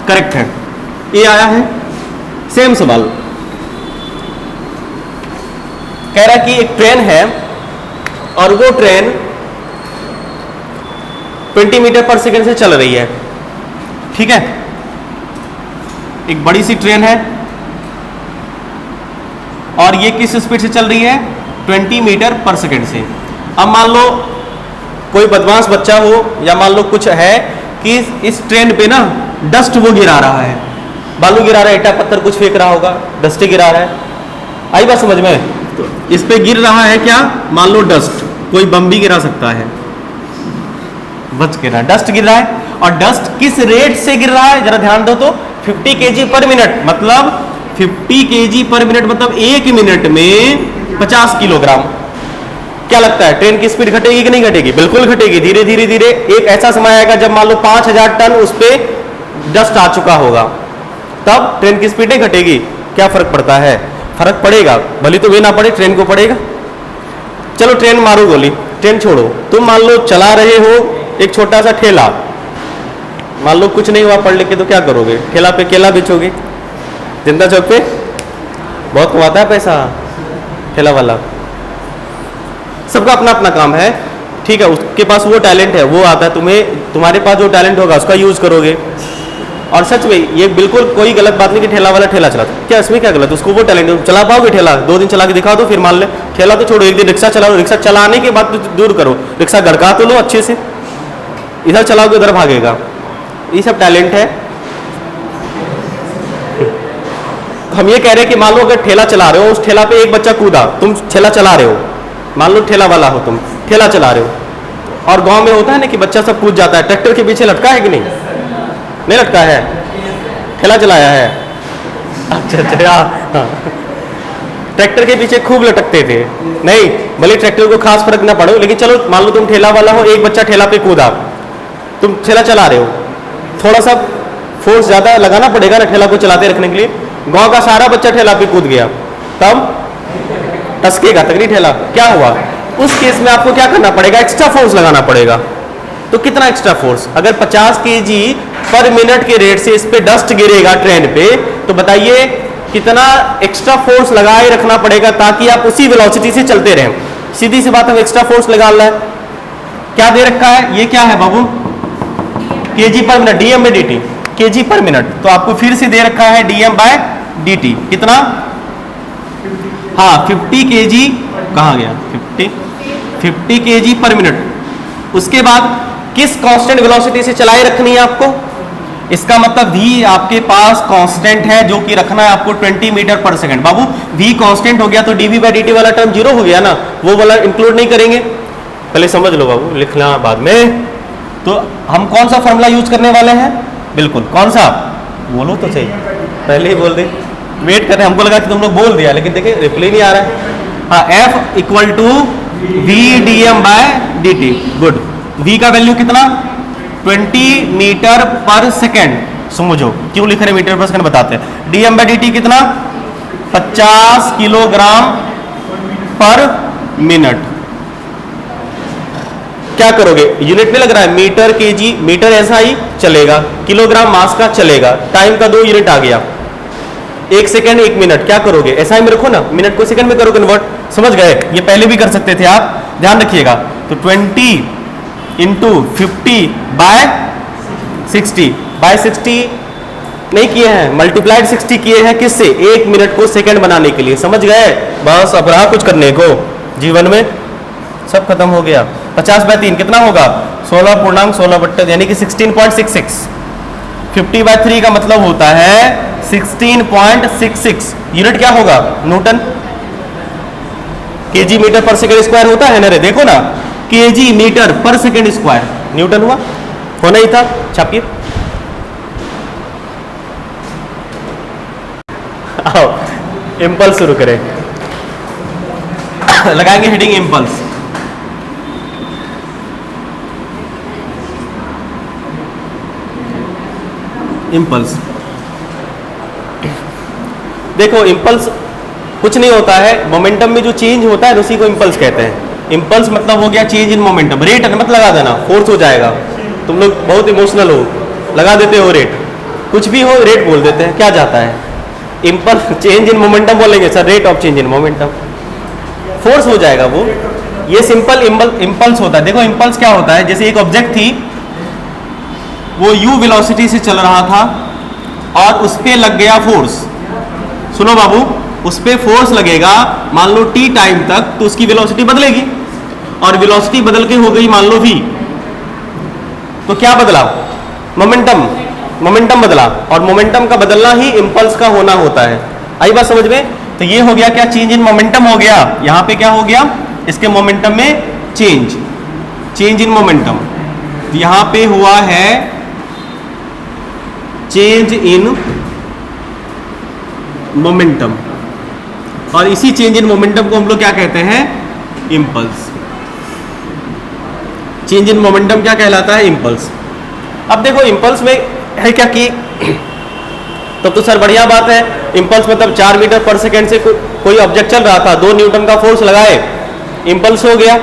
करेक्ट है, ए आया है। सेम सवाल कह रहा है कि एक ट्रेन है और वो ट्रेन 20 मीटर पर सेकंड से चल रही है, ठीक है, एक बड़ी सी ट्रेन है और ये किस स्पीड से चल रही है, 20 मीटर पर सेकंड से। अब मान लो कोई बदमाश बच्चा हो या मान लो कुछ है कि इस ट्रेन पे ना डस्ट वो गिरा रहा है, बालू गिरा रहा है, ईटा पत्थर कुछ फेंक रहा होगा, डस्ट गिरा रहा है। आई बात समझ में? तो इस पे गिर रहा है क्या, मान लो डस्ट, कोई बम भी गिरा सकता है, बच गिरा डस्ट गिर रहा है। और डस्ट किस रेट से गिर रहा है, जरा ध्यान दो तो, 50 kg पर मिनट, मतलब 50 kg पर मिनट मतलब 1 मिनट में 50 किलोग्राम। क्या लगता है ट्रेन की स्पीड घटेगी कि नहीं घटेगी? बिल्कुल घटेगी, धीरे धीरे धीरे। एक ऐसा समय आएगा जब मान लो 5000 टन उस पे डस्ट आ चुका होगा, तब ट्रेन की स्पीड नहीं घटेगी। क्या फर्क पड़ता है? फर्क पड़ेगा, भले तो वे ना पड़े, ट्रेन को पड़ेगा। चलो ट्रेन मारो गोली, ट्रेन छोड़ो, तुम मान लो चला रहे हो एक छोटा सा ठेला, मान लो कुछ नहीं हुआ पढ़ लिख के, तो क्या करोगे? ठेला पे केला बेचोगे। जिंदा चौक पे बहुत कमाता है पैसा ठेला वाला। सबका अपना अपना काम है, ठीक है, उसके पास वो टैलेंट है, वो आता है, तुम्हारे पास जो टैलेंट होगा उसका यूज करोगे। और सच में ये बिल्कुल कोई गलत बात नहीं कि ठेला वाला ठेला चलाता, क्या इसमें क्या गलत? उसको वो टैलेंट है, चला पाओगे ठेला? 2 दिन चला के दिखा दो, फिर मान ले। ठेला तो छोड़ो, एक दिन रिक्शा चलाओ, रिक्शा चलाने के बाद तो दूर करो, रिक्शा गड़का तो लो अच्छे से, इधर चलाओगे उधर भागेगा। ये सब टैलेंट है। हम ये कह रहे हैं कि मान लो अगर ठेला चला रहे हो, उस ठेला पे एक बच्चा कूदा, तुम ठेला चला रहे हो, मान लो ठेला वाला हो, तुम ठेला चला रहे हो, और गांव में होता है ना कि बच्चा सब कूद जाता है, ट्रैक्टर के पीछे लटका है कि नहीं? नहीं लटका है, ठेला चलाया है। अच्छा, हाँ। ट्रैक्टर के पीछे खूब लटकते थे, नहीं भले ट्रैक्टर को खास फर्क ना पड़ो, लेकिन चलो मान लो तुम ठेला वाला हो, एक बच्चा ठेला पे कूदा, तुम ठेला चला रहे हो, थोड़ा सा फोर्स ज्यादा लगाना पड़ेगा ना ठेला को चलाते रखने के लिए। गांव का सारा बच्चा ठेला पे कूद गया, तब टसकेगा तक नहीं ठेला। क्या हुआ? उस केस में आपको क्या करना पड़ेगा? एक्स्ट्रा फोर्स लगाना पड़ेगा। तो कितना एक्स्ट्रा फोर्स? अगर 50 kg पर मिनट के रेट से इस पे डस्ट गिरेगा ट्रेन पे, तो बताइए कितना एक्स्ट्रा फोर्स लगाए रखना पड़ेगा ताकि आप उसी वेलोसिटी से चलते रहें। सीधी सी बात, हम एक्स्ट्रा फोर्स लगा रहा है। क्या दे रखा है? ये क्या है बाबू? KG per minute, dm by dt, KG per minute. तो आपको फिर से दे रखा है डीएम बाय dt, कितना? हाँ 50 kg, कहाँ गया 50 kg पर मिनट। उसके बाद किस कांस्टेंट वेलोसिटी से चलाए रखनी है आपको? इसका मतलब v आपके पास कांस्टेंट है जो कि रखना है आपको 20 मीटर पर सेकंड। बाबू v कांस्टेंट हो गया तो dv बाई dt वाला टर्म जीरो हो गया ना, वो वाला इंक्लूड नहीं करेंगे। पहले समझ लो बाबू, लिखना बाद में। तो हम कौन सा फॉर्मूला यूज करने वाले हैं? बिल्कुल, कौन सा? बोलो तो सही, पहले ही बोल दे, वेट कर रहे हैं, हमको लगा कि तुम लोग बोल दिया, लेकिन देखिए रिप्लाई नहीं आ रहा है। हाँ, F equal to v d m by d t. Good. v का वैल्यू कितना? 20 मीटर पर सेकेंड। समझो क्यों लिख रहे मीटर पर सेकेंड, बताते हैं। dm बाई dt कितना? 50 किलोग्राम पर मिनट। क्या करोगे? यूनिट में लग रहा है मीटर केजी, मीटर ऐसा ही चलेगा, किलोग्राम मास का चलेगा, टाइम का 2 यूनिट आ गया, 1 सेकेंड 1 मिनट। क्या करोगे? ऐसा ही में रखो ना, मिनट को सेकंड में करो कन्वर्ट। समझ गए? ये पहले भी कर सकते थे आप, ध्यान रखिएगा। तो 20 इंटू 50 बाय 60 बाय 60 नहीं किए हैं, मल्टीप्लाइड 60 किए हैं। किससे? 1 मिनट को सेकंड बनाने के लिए। समझ गए? बस अब रहा कुछ करने को जीवन में, सब खत्म हो गया। 50 बाय 3 कितना होगा? 16.16 यानी कि 16.66। 50 बाय 3 का मतलब होता है 16.66। यूनिट क्या होगा? न्यूटन। केजी मीटर पर सेकंड स्क्वायर होता है ना रे, देखो ना, केजी मीटर पर सेकंड स्क्वायर, न्यूटन हुआ, होना ही था। छापिए, आओ इम्पल्स शुरू करें। लगाएंगे हेडिंग इम्पल्स। इम्पल्स देखो, इम्पल्स कुछ नहीं होता है, मोमेंटम में जो चेंज होता है उसी को इम्पल्स कहते हैं। इम्पल्स मतलब हो गया चेंज इन मोमेंटम। रेट मत लगा देना, फोर्स हो जाएगा। तुम लोग बहुत इमोशनल हो, लगा देते हो रेट, कुछ भी हो रेट बोल देते हैं, क्या जाता है? इम्पल्स चेंज इन मोमेंटम बोलेंगे sir, rate of change in momentum, force हो जाएगा वो। ये सिंपल इम्पल्स होता है। देखो इम्पल्स क्या होता है, जैसे एक ऑब्जेक्ट थी, वो u वेलोसिटी से चल रहा था और उस पे लग गया फोर्स। सुनो बाबू, उस पे फोर्स लगेगा मान लो t टाइम तक, तो उसकी वेलोसिटी बदलेगी, और वेलोसिटी बदल के हो गई मान लो v, तो क्या बदला? मोमेंटम। मोमेंटम बदला, और मोमेंटम का बदलना ही इम्पल्स का होना होता है। आई बात समझ में? तो ये हो गया क्या? चेंज इन मोमेंटम हो गया। यहां पे क्या हो गया? इसके मोमेंटम में चेंज इन मोमेंटम। यहां पे हुआ है चेंज इन मोमेंटम, और इसी चेंज इन मोमेंटम को हम लोग क्या कहते हैं? इम्पल्स। चेंज इन मोमेंटम क्या कहलाता है? इम्पल्स। अब देखो इम्पल्स में है क्या कि तब तो सर बढ़िया बात है, इम्पल्स मतलब 4 मीटर पर सेकेंड से कोई ऑब्जेक्ट चल रहा था, 2 न्यूटन का फोर्स लगाए, इम्पल्स हो गया।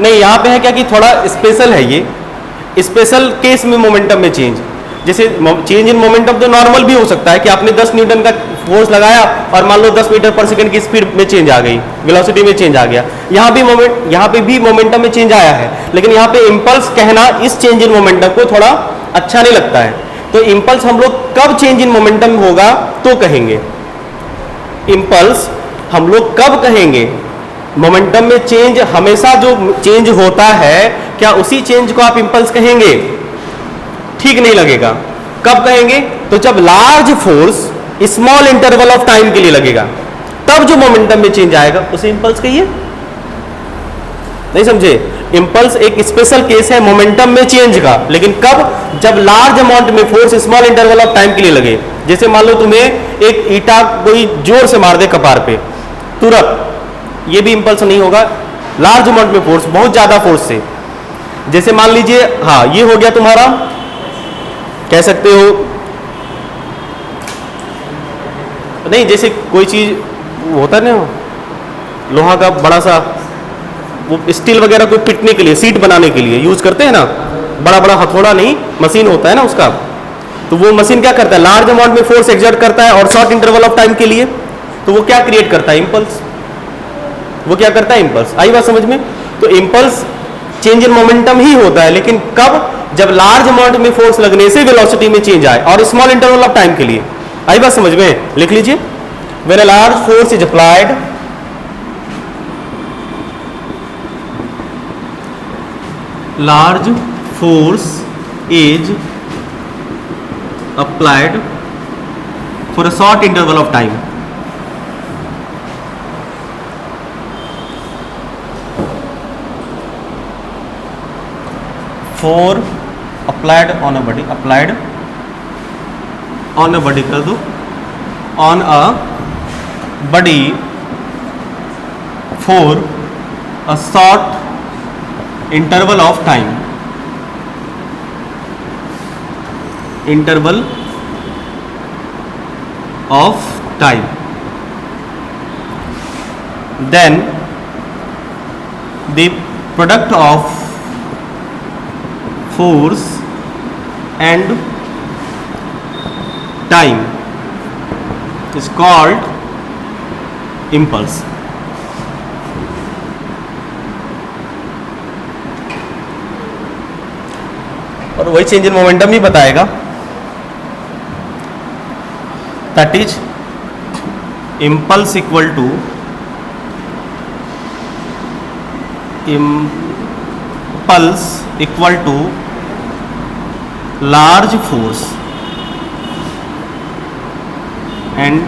नहीं, यहाँ पे है क्या कि थोड़ा स्पेशल है, ये स्पेशल केस में मोमेंटम में चेंज। जैसे चेंज इन मोमेंटम तो नॉर्मल भी हो सकता है कि आपने 10 न्यूटन का फोर्स लगाया और मान लो 10 मीटर पर सेकंड की स्पीड में चेंज आ गई, वेलोसिटी में चेंज आ गया। यहाँ पे भी मोमेंटम में चेंज आया है, लेकिन यहाँ पे इम्पल्स कहना इस चेंज इन मोमेंटम को थोड़ा अच्छा नहीं लगता है। तो इम्पल्स हम लोग कब चेंज इन मोमेंटम होगा तो कहेंगे, इम्पल्स हम लोग कब कहेंगे? मोमेंटम में चेंज हमेशा जो चेंज होता है, क्या उसी चेंज को आप इम्पल्स कहेंगे? ठीक नहीं लगेगा। कब कहेंगे? तो जब large force small interval of time के लिए लगेगा, तब जो मोमेंटम में चेंज आएगा उसे इम्पल्स कहिए। नहीं समझे? इम्पल्स एक स्पेशल केस है मोमेंटम में चेंज का, लेकिन कब? जब लार्ज अमाउंट में force small interval of time के लिए लगे। जैसे मान लो तुम्हें एक ईटा कोई जोर से मार दे कपार पे तुरंत, ये भी इम्पल्स नहीं होगा। लार्ज अमाउंट में फोर्स, बहुत ज्यादा फोर्स से, जैसे मान लीजिए, हाँ ये हो गया तुम्हारा, कह सकते हो नहीं, जैसे कोई चीज होता है ना लोहा का बड़ा सा, वो स्टील वगैरह को पीटने के लिए, सीट बनाने के लिए यूज करते हैं ना, बड़ा बड़ा हथौड़ा नहीं, मशीन होता है ना उसका। तो वो मशीन क्या करता है? लार्ज अमाउंट में फोर्स एक्सर्ट करता है और शॉर्ट इंटरवल ऑफ टाइम के लिए, तो वो क्या क्रिएट करता है? इम्पल्स। वो क्या करता है? इम्पल्स। आई बात समझ में? तो इम्पल्स चेंज इन मोमेंटम ही होता है, लेकिन कब? जब लार्ज अमाउंट में फोर्स लगने से वेलोसिटी में चेंज आए और स्मॉल इंटरवल ऑफ टाइम के लिए। आई बात समझ में? लिख लीजिए, when a large force is applied, large force is applied for a short interval of time, for applied on a body, applied on a body कर दो, on a body for a short interval of time, interval of time, then the product of force and time is called impulse. और वही change in momentum ही बताएगा, that is impulse equal to large force and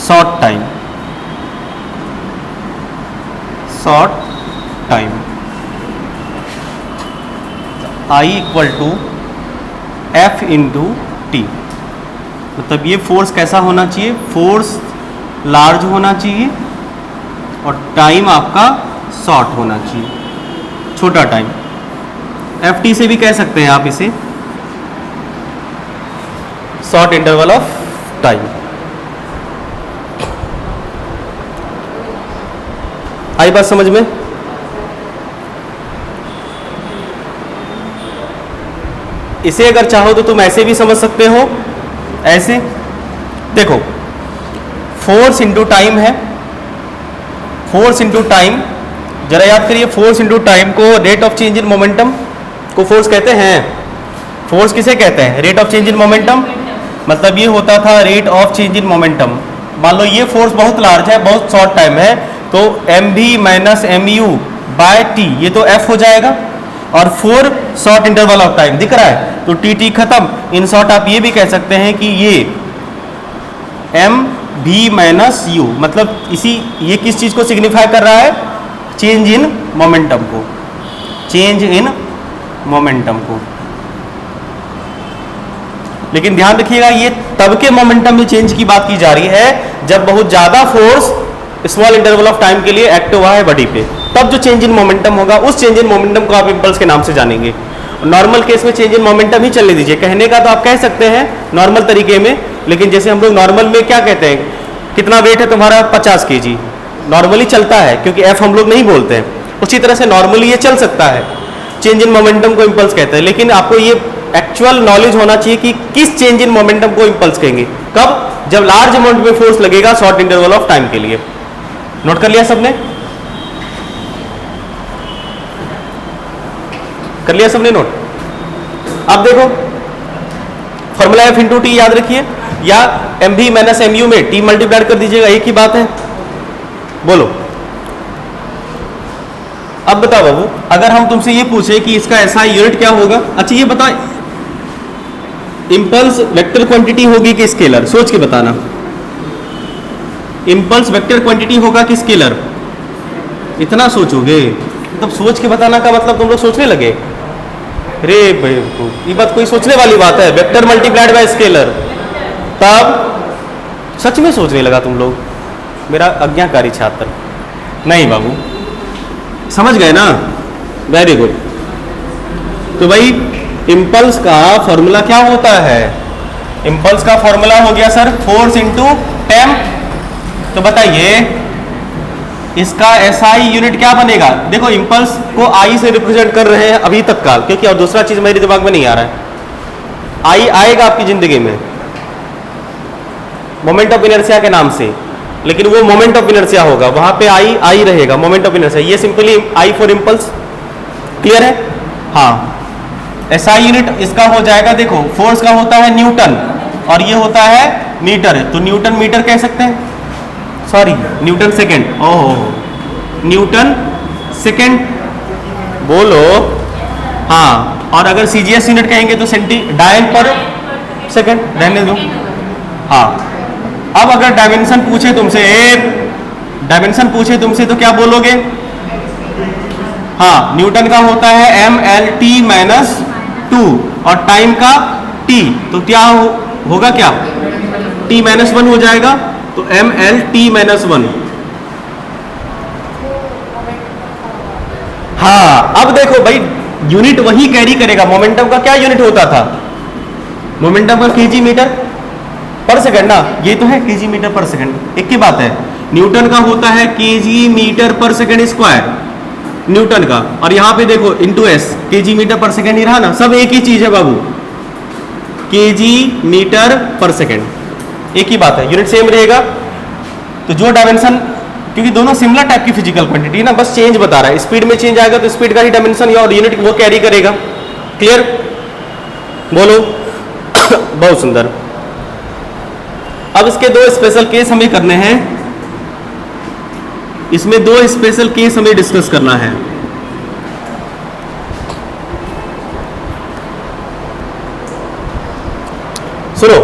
short time, I equal to f into t. मतलब ये force कैसा होना चाहिए? Force large होना चाहिए और टाइम आपका शॉर्ट होना चाहिए, छोटा टाइम। एफ टी से भी कह सकते हैं आप इसे, शॉर्ट इंटरवल ऑफ टाइम। आई बात समझ में? इसे अगर चाहो तो तुम ऐसे भी समझ सकते हो, ऐसे देखो, फोर्स इंटू टाइम है, फोर्स इंटू टाइम, जरा याद करिए, फोर्स इंटू टाइम को rate of change in momentum को फोर्स कहते हैं। फोर्स किसे कहते हैं? Rate of change in momentum. मतलब ये होता था rate of change in momentum. मान लो ये फोर्स बहुत लार्ज है, बहुत शॉर्ट टाइम है, तो एम भी minus m u by t, ये तो एफ हो जाएगा। और 4 शॉर्ट इंटरवल ऑफ टाइम दिख रहा है, तो टी टी खत्म। इन शॉर्ट आप ये भी कह सकते हैं कि ये एम भी माइनस यू, मतलब ये किस चीज को सिग्निफाई कर रहा है? चेंज इन मोमेंटम को, चेंज इन मोमेंटम को। लेकिन ध्यान रखिएगा, ये तब के मोमेंटम में चेंज की बात की जा रही है जब बहुत ज्यादा force small interval of time के लिए एक्ट हुआ है बॉडी पे, तब जो चेंज इन मोमेंटम होगा, उस चेंज इन मोमेंटम को आप इम्पल्स के नाम से जानेंगे। नॉर्मल केस में चेंज इन मोमेंटम ही चलने दीजिए। कहने का तो आप कह सकते हैं नॉर्मल तरीके में, लेकिन जैसे हम लोग नॉर्मल में क्या कहते हैं, कितना वेट है तुम्हारा 50 kg, नॉर्मली चलता है क्योंकि एफ हम लोग नहीं बोलते हैं। उसी तरह से नॉर्मली ये चल सकता है, चेंज इन मोमेंटम को इम्पल्स कहते हैं। लेकिन आपको ये एक्चुअल नॉलेज होना चाहिए कि किस चेंज इन मोमेंटम को इम्पल्स कहेंगे, कब, जब लार्ज अमाउंट में फोर्स लगेगा शॉर्ट इंटरवल ऑफ टाइम के लिए। नोट कर लिया सबने? कर लिया सबने नोट? अब देखो फॉर्मूला एफ इंटू टी याद रखिए, या एम भी माइनस एम यू में टी मल्टीप्लाई कर दीजिएगा, एक ही बात है। बोलो अब बताओ बाबू, अगर हम तुमसे ये पूछे कि इसका एसआई यूनिट क्या होगा, अच्छा ये बता, इंपल्स वेक्टर क्वांटिटी होगी कि स्केलर, सोच के बताना। इंपल्स वेक्टर क्वांटिटी होगा कि स्केलर, इतना सोचोगे? तब सोच के बताना का मतलब तुम लोग सोचने लगे, रे ये बात कोई सोचने वाली बात है, वेक्टर मल्टीप्लाइड बाय स्केलर, तब सच में सोचने लगा तुम लोग, मेरा आज्ञाकारी छात्र। नहीं बाबू, समझ गए ना? Very good. तो भाई इंपल्स का फॉर्मूला क्या होता है? इंपल्स का फॉर्मूला हो गया सर फोर्स इंटू टाइम। तो बताइए इसका एसआई यूनिट क्या बनेगा? देखो इंपल्स को आई से रिप्रेजेंट कर रहे हैं अभी तक काल, क्योंकि और दूसरा चीज मेरे दिमाग में नहीं आ रहा है। आई आएगा आपकी जिंदगी में मोमेंट ऑफ इनर्शिया के नाम से, लेकिन वो मोमेंट ऑफ इनर्शिया होगा, वहां पे आई रहेगा, मोमेंट ऑफ इनर्शिया। ये simply I for impulse, clear है? हाँ, एसआई यूनिट इसका हो जाएगा, देखो फोर्स का होता है न्यूटन और ये होता है मीटर, तो न्यूटन मीटर कह सकते हैं, सॉरी न्यूटन सेकेंड, ओह न्यूटन सेकेंड बोलो। हाँ, और अगर सीजीएस यूनिट कहेंगे तो डायन पर सेकेंड, रहने दो। हाँ, अब अगर डायमेंशन पूछे तुमसे, डायमेंशन पूछे तुमसे तो क्या बोलोगे? हाँ, न्यूटन का होता है MLT माइनस 2 और टाइम का T, तो क्या होगा, क्या T माइनस 1 हो जाएगा, तो MLT माइनस 1। हाँ, अब देखो भाई यूनिट वही कैरी करेगा। मोमेंटम का क्या यूनिट होता था? मोमेंटम का केजी मीटर पर सेकंड ना, ये तो है केजी मीटर पर सेकंड, एक ही बात है। न्यूटन का होता है केजी मीटर पर सेकंड स्क्वायर, न्यूटन का, और यहां पे देखो इंटू एस, केजी मीटर पर सेकंड ही रहा ना, सब एक ही चीज है बाबू, केजी मीटर पर सेकंड, एक ही बात है, यूनिट सेम रहेगा। तो जो डायमेंशन, क्योंकि दोनों सिमिलर टाइप की फिजिकल क्वांटिटी ना, बस चेंज बता रहा है, स्पीड में चेंज आएगा तो स्पीड का ही डायमेंशन और यूनिट वो कैरी करेगा। क्लियर? बोलो बहुत सुंदर। अब इसके दो स्पेशल केस हमें करने हैं, इसमें दो स्पेशल केस हमें डिस्कस करना है। सुनो,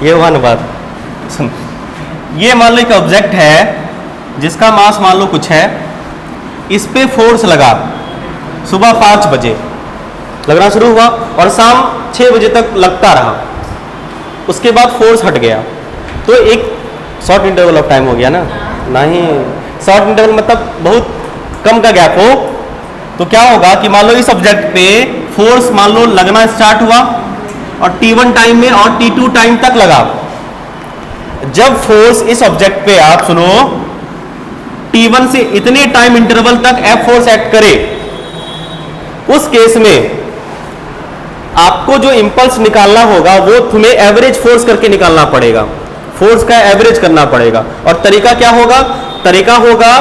ये हुआ ना बात, सुन, ये मान लो एक ऑब्जेक्ट है जिसका मास मान लो कुछ है, इस पे फोर्स लगा, सुबह 5 बजे लगना शुरू हुआ और शाम 6 बजे तक लगता रहा, उसके बाद फोर्स हट गया, तो एक शॉर्ट इंटरवल ऑफ टाइम हो गया ना? नहीं, शॉर्ट इंटरवल मतलब बहुत कम का गैप हो, तो क्या होगा कि मान लो इस ऑब्जेक्ट पे फोर्स मान लो लगना स्टार्ट हुआ और T1 टाइम में और T2 टाइम तक लगा। जब फोर्स इस ऑब्जेक्ट पे, आप सुनो, T1 से इतने टाइम इंटरवल तक F फोर्स एक्ट करे, उस केस में आपको जो इंपल्स निकालना होगा वो तुम्हें एवरेज फोर्स करके निकालना पड़ेगा, फोर्स का एवरेज करना पड़ेगा। और तरीका क्या होगा? तरीका होगा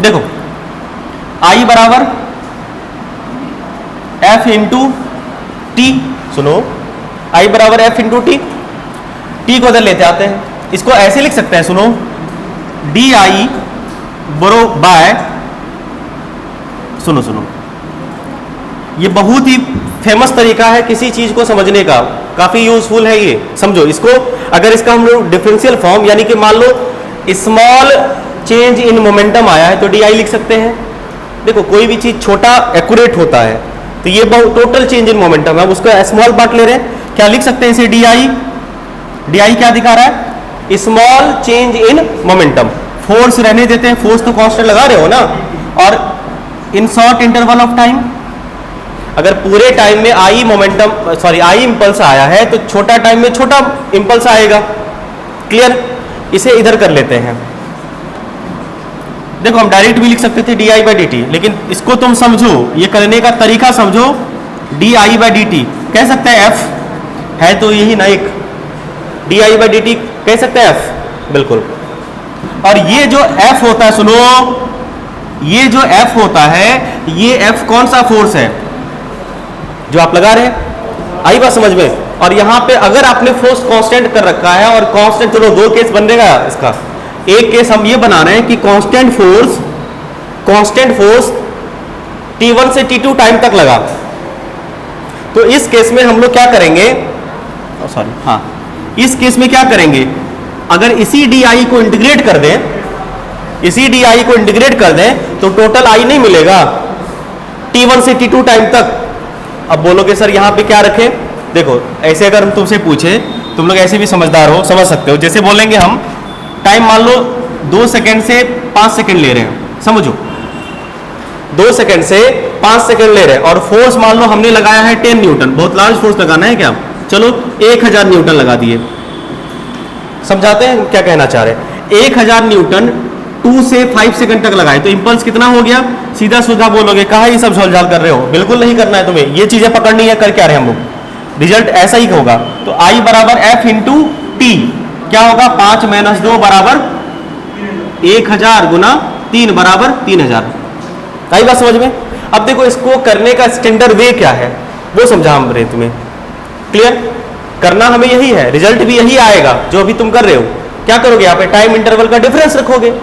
देखो, I बराबर F इंटू टी, सुनो, I बराबर F इंटू टी, टी को उधर लेते आते हैं, इसको ऐसे लिख सकते हैं, सुनो, DI बरो बाय, सुनो सुनो, ये बहुत ही फेमस तरीका है किसी चीज को समझने का, काफी यूजफुल है ये, समझो इसको। अगर इसका हम लोग डिफरेंशियल फॉर्म, यानी कि मान लो स्मॉल चेंज इन मोमेंटम आया है तो DI लिख सकते हैं। देखो कोई भी चीज छोटा एक्यूरेट होता है, तो ये बहुत टोटल चेंज इन मोमेंटम है, उसका स्मॉल पार्ट ले रहे हैं, क्या लिख सकते हैं इसे? DI DI क्या दिखा रहा है? Small change in momentum. Force रहने देते हैं, फोर्स तो कांस्टेंट लगा रहे हो ना, और in short interval of time, अगर पूरे टाइम में आई मोमेंटम आई इंपल्स आया है तो छोटा टाइम में छोटा इंपल्स आएगा। क्लियर? इसे इधर कर लेते हैं। देखो हम डायरेक्ट भी लिख सकते थे di/dt, लेकिन इसको तुम समझो, ये करने का तरीका समझो। di/dt कह सकते हैं f है तो यही ना एक, di/dt कह सकते हैं f, बिल्कुल। और ये जो f होता है, सुनो, ये जो f होता है, ये f कौन सा फोर्स है जो आप लगा रहे हैं? आई बात समझ में? और यहां पे अगर आपने फोर्स कांस्टेंट कर रखा है, और कांस्टेंट, चलो दो केस बनेगा इसका। एक केस हम ये बना रहे हैं कि कांस्टेंट फोर्स T1 से T2 टाइम तक लगा। तो इस केस में हम लोग क्या करेंगे, इस केस में क्या करेंगे, अगर इसी DI को इंटीग्रेट कर दें, तो टोटल I नहीं मिलेगा T1 से T2 टाइम तक। अब बोलोगे सर यहां पे क्या रखें? देखो ऐसे अगर हम तुमसे पूछे, तुम लोग ऐसे भी समझदार हो, समझ सकते हो। जैसे बोलेंगे हम टाइम मान लो 2 सेकंड से 5 सेकंड ले रहे हैं, समझो 2 सेकंड से 5 सेकंड ले रहे हैं, और फोर्स मान लो हमने लगाया है 10 न्यूटन। बहुत लार्ज फोर्स लगाना है क्या? चलो 1000 न्यूटन लगा दिए। समझाते हैं क्या कहना चाह रहे हैं। 1000 न्यूटन 2 से 5 सेकंड तक लगाए तो इंपल्स कितना हो गया? सीधा सीधा बोलोगे कहा ये सब झोलझाल कर रहे हो, बिल्कुल नहीं करना है तुम्हें, ये चीजें पकड़नी है। कर क्या रहे हम लोग, रिजल्ट ऐसा ही होगा। तो I बराबर F इंटू टी क्या होगा? 5 - 2 बराबर 1000 गुना 3 बराबर 3000। आई बात समझ में? अब देखो इसको करने का स्टैंडर्ड वे क्या है वो समझा हम रहे तुम्हें। क्लियर? करना हमें यही है, रिजल्ट भी यही आएगा जो अभी तुम कर रहे हो। क्या करोगे? यहाँ पे टाइम इंटरवल का डिफरेंस रखोगे,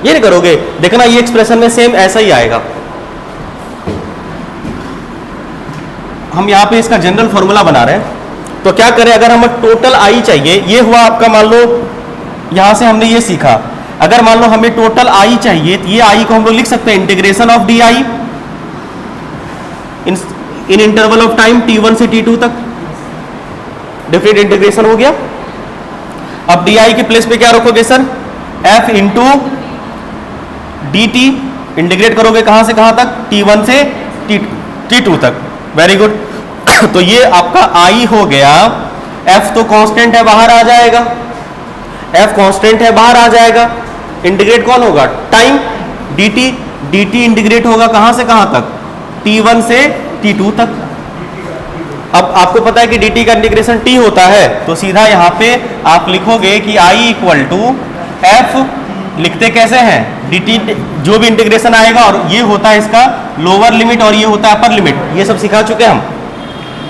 ये नहीं करोगे। देखना ये एक्सप्रेशन में सेम ऐसा ही आएगा। हम यहाँ पे इसका जनरल फॉर्मूला बना रहे हैं। तो क्या करें, अगर हमें टोटल I चाहिए, ये हुआ आपका, मान लो यहां से हमने ये सीखा, अगर मान लो हमें टोटल I चाहिए तो ये I को हम लोग लिख सकते हैं integration of DI in interval of time T1 से T2 तक। डिफरेंट इंटीग्रेशन हो गया। अब DI के प्लेस पे क्या रखोगे sir? F into dt, integrate करोगे कहां से कहां तक? T1 से T2 तक। Very good. तो ये आपका I हो गया। F तो कांस्टेंट है, बाहर आ जाएगा। F कांस्टेंट है, बाहर आ जाएगा। इंटीग्रेट कौन होगा? टाइम, dt इंटीग्रेट होगा कहां से कहां तक? T1 से T2 तक। अब आपको पता है कि dt का इंटीग्रेशन t होता है, तो सीधा यहां पे आप लिखोगे कि I इक्वल टू F, लिखते कैसे हैं? dt जो भी इंटीग्रेशन आएगा, और ये होता है इसका लोअर लिमिट और ये होता है अपर लिमिट, ये सब सिखा चुके हैं हम।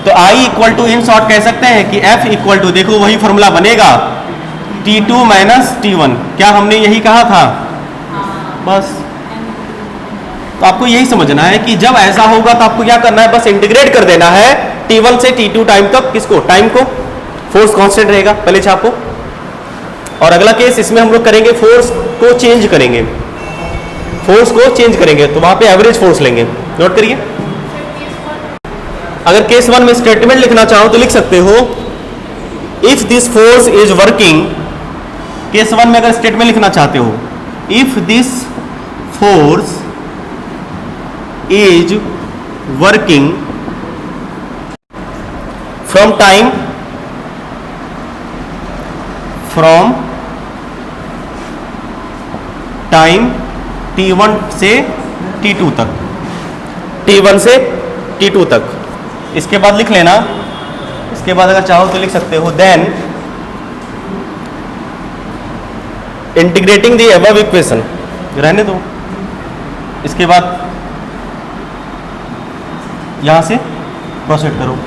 तो I equal to in short कह सकते हैं कि F इक्वल टू, देखो वही फॉर्मूला बनेगा, T2 माइनस T1। क्या हमने यही कहा था? बस। तो आपको यही समझना है कि जब ऐसा होगा तो आपको क्या करना है, बस इंटीग्रेट कर देना है T1 से T2 टाइम तक। किसको? टाइम को। फोर्स कांस्टेंट रहेगा, पहले छापो। और अगला केस इसमें हम लोग करेंगे, फोर्स को चेंज करेंगे, तो वहां पे एवरेज फोर्स लेंगे। नोट करिए। अगर केस 1 में स्टेटमेंट लिखना चाहो तो लिख सकते हो, if this force is working. Case 1 में अगर स्टेटमेंट लिखना चाहते हो, if this force is working from time T1 से T2 तक, T1 से T2 तक। इसके बाद लिख लेना, इसके बाद अगर चाहो तो लिख सकते हो, then integrating the above equation, रहने दो। इसके बाद यहां से प्रोसीड करो।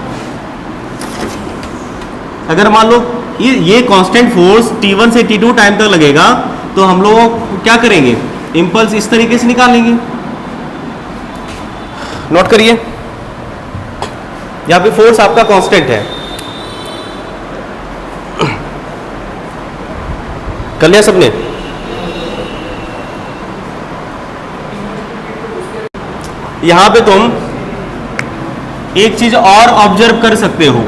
अगर मान लो ये कांस्टेंट फोर्स T1 से T2 टाइम तक लगेगा, तो हम लोग क्या करेंगे? इंपल्स इस तरीके से निकालेंगे। नोट करिए, यहां पे फोर्स आपका कांस्टेंट है। कर लिया सबने? यहां पे तुम एक चीज और ऑब्जर्व कर सकते हो,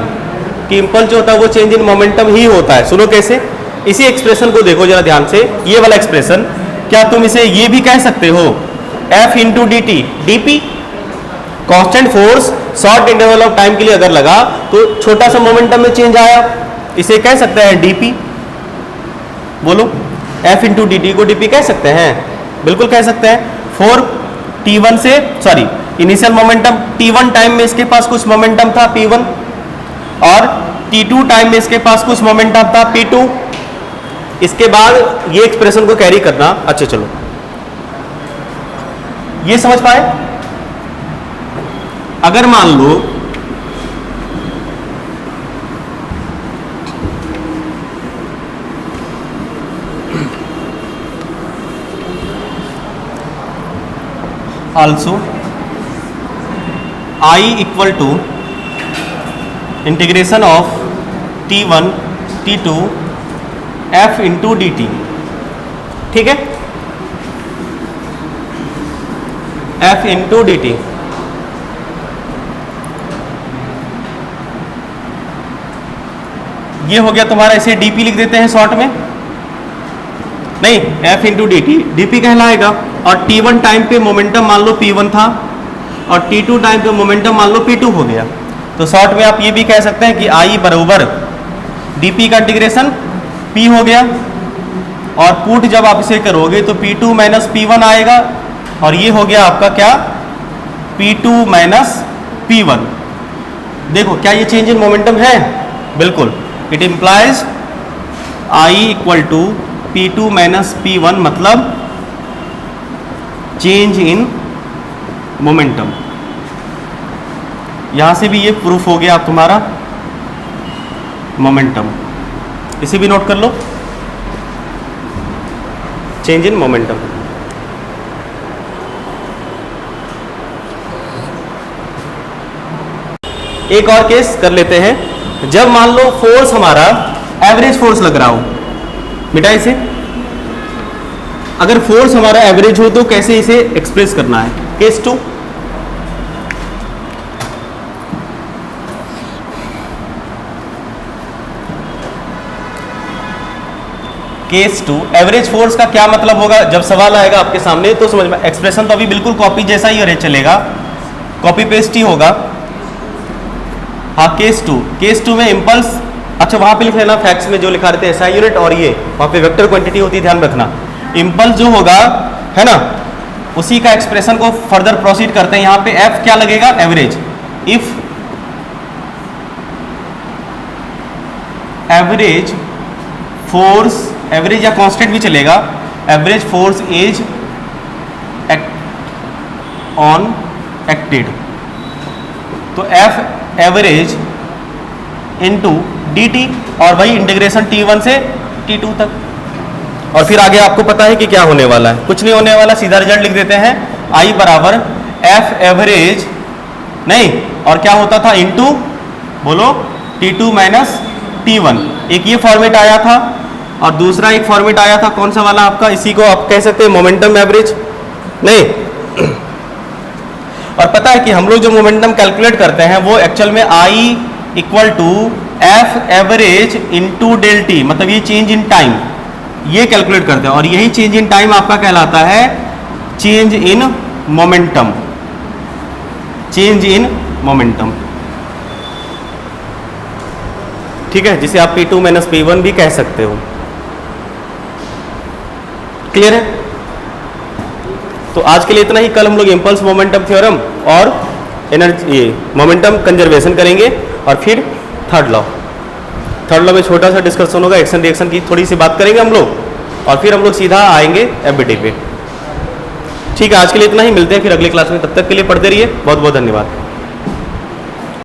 कि इम्पल्स जो होता है वो चेंज इन मोमेंटम ही होता है। सुनो कैसे, इसी एक्सप्रेशन को देखो जरा ध्यान से, ये वाला एक्सप्रेशन, क्या तुम इसे ये भी कह सकते हो F into D T, D P constant force short interval of time के लिए अगर लगा तो छोटा सा मोमेंटम में चेंज आया, इसे कह सकते हैं डीपी। बोलो, F इंटू डी टी को डीपी कह सकते हैं, बिल्कुल कह सकते हैं। फॉर T1 से, sorry initial momentum T1 time में इसके पास कुछ मोमेंटम था P1, और T2 टाइम में इसके पास कुछ मोमेंटम था P2। इसके बाद ये एक्सप्रेशन को कैरी करना। अच्छा चलो, ये समझ पाए? अगर मान लो also I equal to integration of T1 T2 F into D T, ठीक है, F इंटू डी टी। ये हो गया तुम्हारा, इसे डीपी लिख देते हैं शॉर्ट में, नहीं F into D T DP कहलाएगा। और T1 टाइम पे मोमेंटम मान लो P1 था, और T2 टाइम पे मोमेंटम मान लो P2 हो गया। तो शॉर्ट में आप ये भी कह सकते हैं कि I बराबर dP का इंटीग्रेशन P हो गया, और पुट जब आप इसे करोगे तो P2 माइनस P1 आएगा, और ये हो गया आपका क्या, P2 माइनस P1। देखो क्या ये चेंज इन मोमेंटम है? बिल्कुल, it implies I equal to P2 minus P1, मतलब चेंज इन मोमेंटम। यहां से भी ये प्रूफ हो गया आप तुम्हारा मोमेंटम, इसे भी नोट कर लो, चेंज इन मोमेंटम। एक और केस कर लेते हैं, जब मान लो फोर्स हमारा एवरेज फोर्स लग रहा हो, बेटा इसे अगर फोर्स हमारा एवरेज हो तो कैसे इसे एक्सप्रेस करना है। केस 2, केस 2 एवरेज फोर्स का क्या मतलब होगा, जब सवाल आएगा आपके सामने तो समझ में, एक्सप्रेशन तो अभी बिल्कुल कॉपी जैसा ही अरे चलेगा, कॉपी पेस्ट ही होगा। हाँ केस 2 में इम्पल्स, अच्छा वहां पे लिख लेना फैक्ट्स में जो लिखा रहते हैं SI यूनिट, और ये वहां पे वेक्टर क्वांटिटी होती है, ध्यान रखना। इम्पल्स जो होगा है ना, उसी का एक्सप्रेशन को फर्दर प्रोसीड करते हैं। यहाँ पे F क्या लगेगा, average. If average force, average या कांस्टेंट भी चलेगा, average force is on acted, तो F average into D T, और वही इंटीग्रेशन T1 से T2 तक। और फिर आगे आपको पता है कि क्या होने वाला है, कुछ नहीं होने वाला, सीधा रिजल्ट लिख देते हैं, I बराबर F एवरेज, नहीं और क्या होता था, इंटू बोलो T2 माइनस T1। एक ये फॉर्मेट आया था, और दूसरा एक फॉर्मेट आया था, कौन सा वाला आपका, इसी को आप कह सकते हैं मोमेंटम एवरेज, नहीं। और पता है कि हम लोग जो मोमेंटम कैलकुलेट करते हैं वो एक्चुअल में I equal to F average into del t, मतलब ये चेंज इन टाइम, ये कैलकुलेट करते हैं, और यही चेंज इन टाइम आपका कहलाता है change in momentum, change in momentum, ठीक है, जिसे आप P2 माइनस P1 भी कह सकते हो। क्लियर है? तो आज के लिए इतना ही। कल हम लोग इम्पल्स मोमेंटम थ्योरम और एनर्जी, ये मोमेंटम कंजर्वेशन करेंगे, और फिर थर्ड लॉ में छोटा सा डिस्कशन होगा, एक्शन रिएक्शन की थोड़ी सी बात करेंगे हम लोग, और फिर हम लोग सीधा आएंगे एफबीटी पे। ठीक है, आज के लिए इतना ही, मिलते हैं फिर अगली क्लास में, तब तक के लिए पढ़ते रहिए, बहुत बहुत धन्यवाद।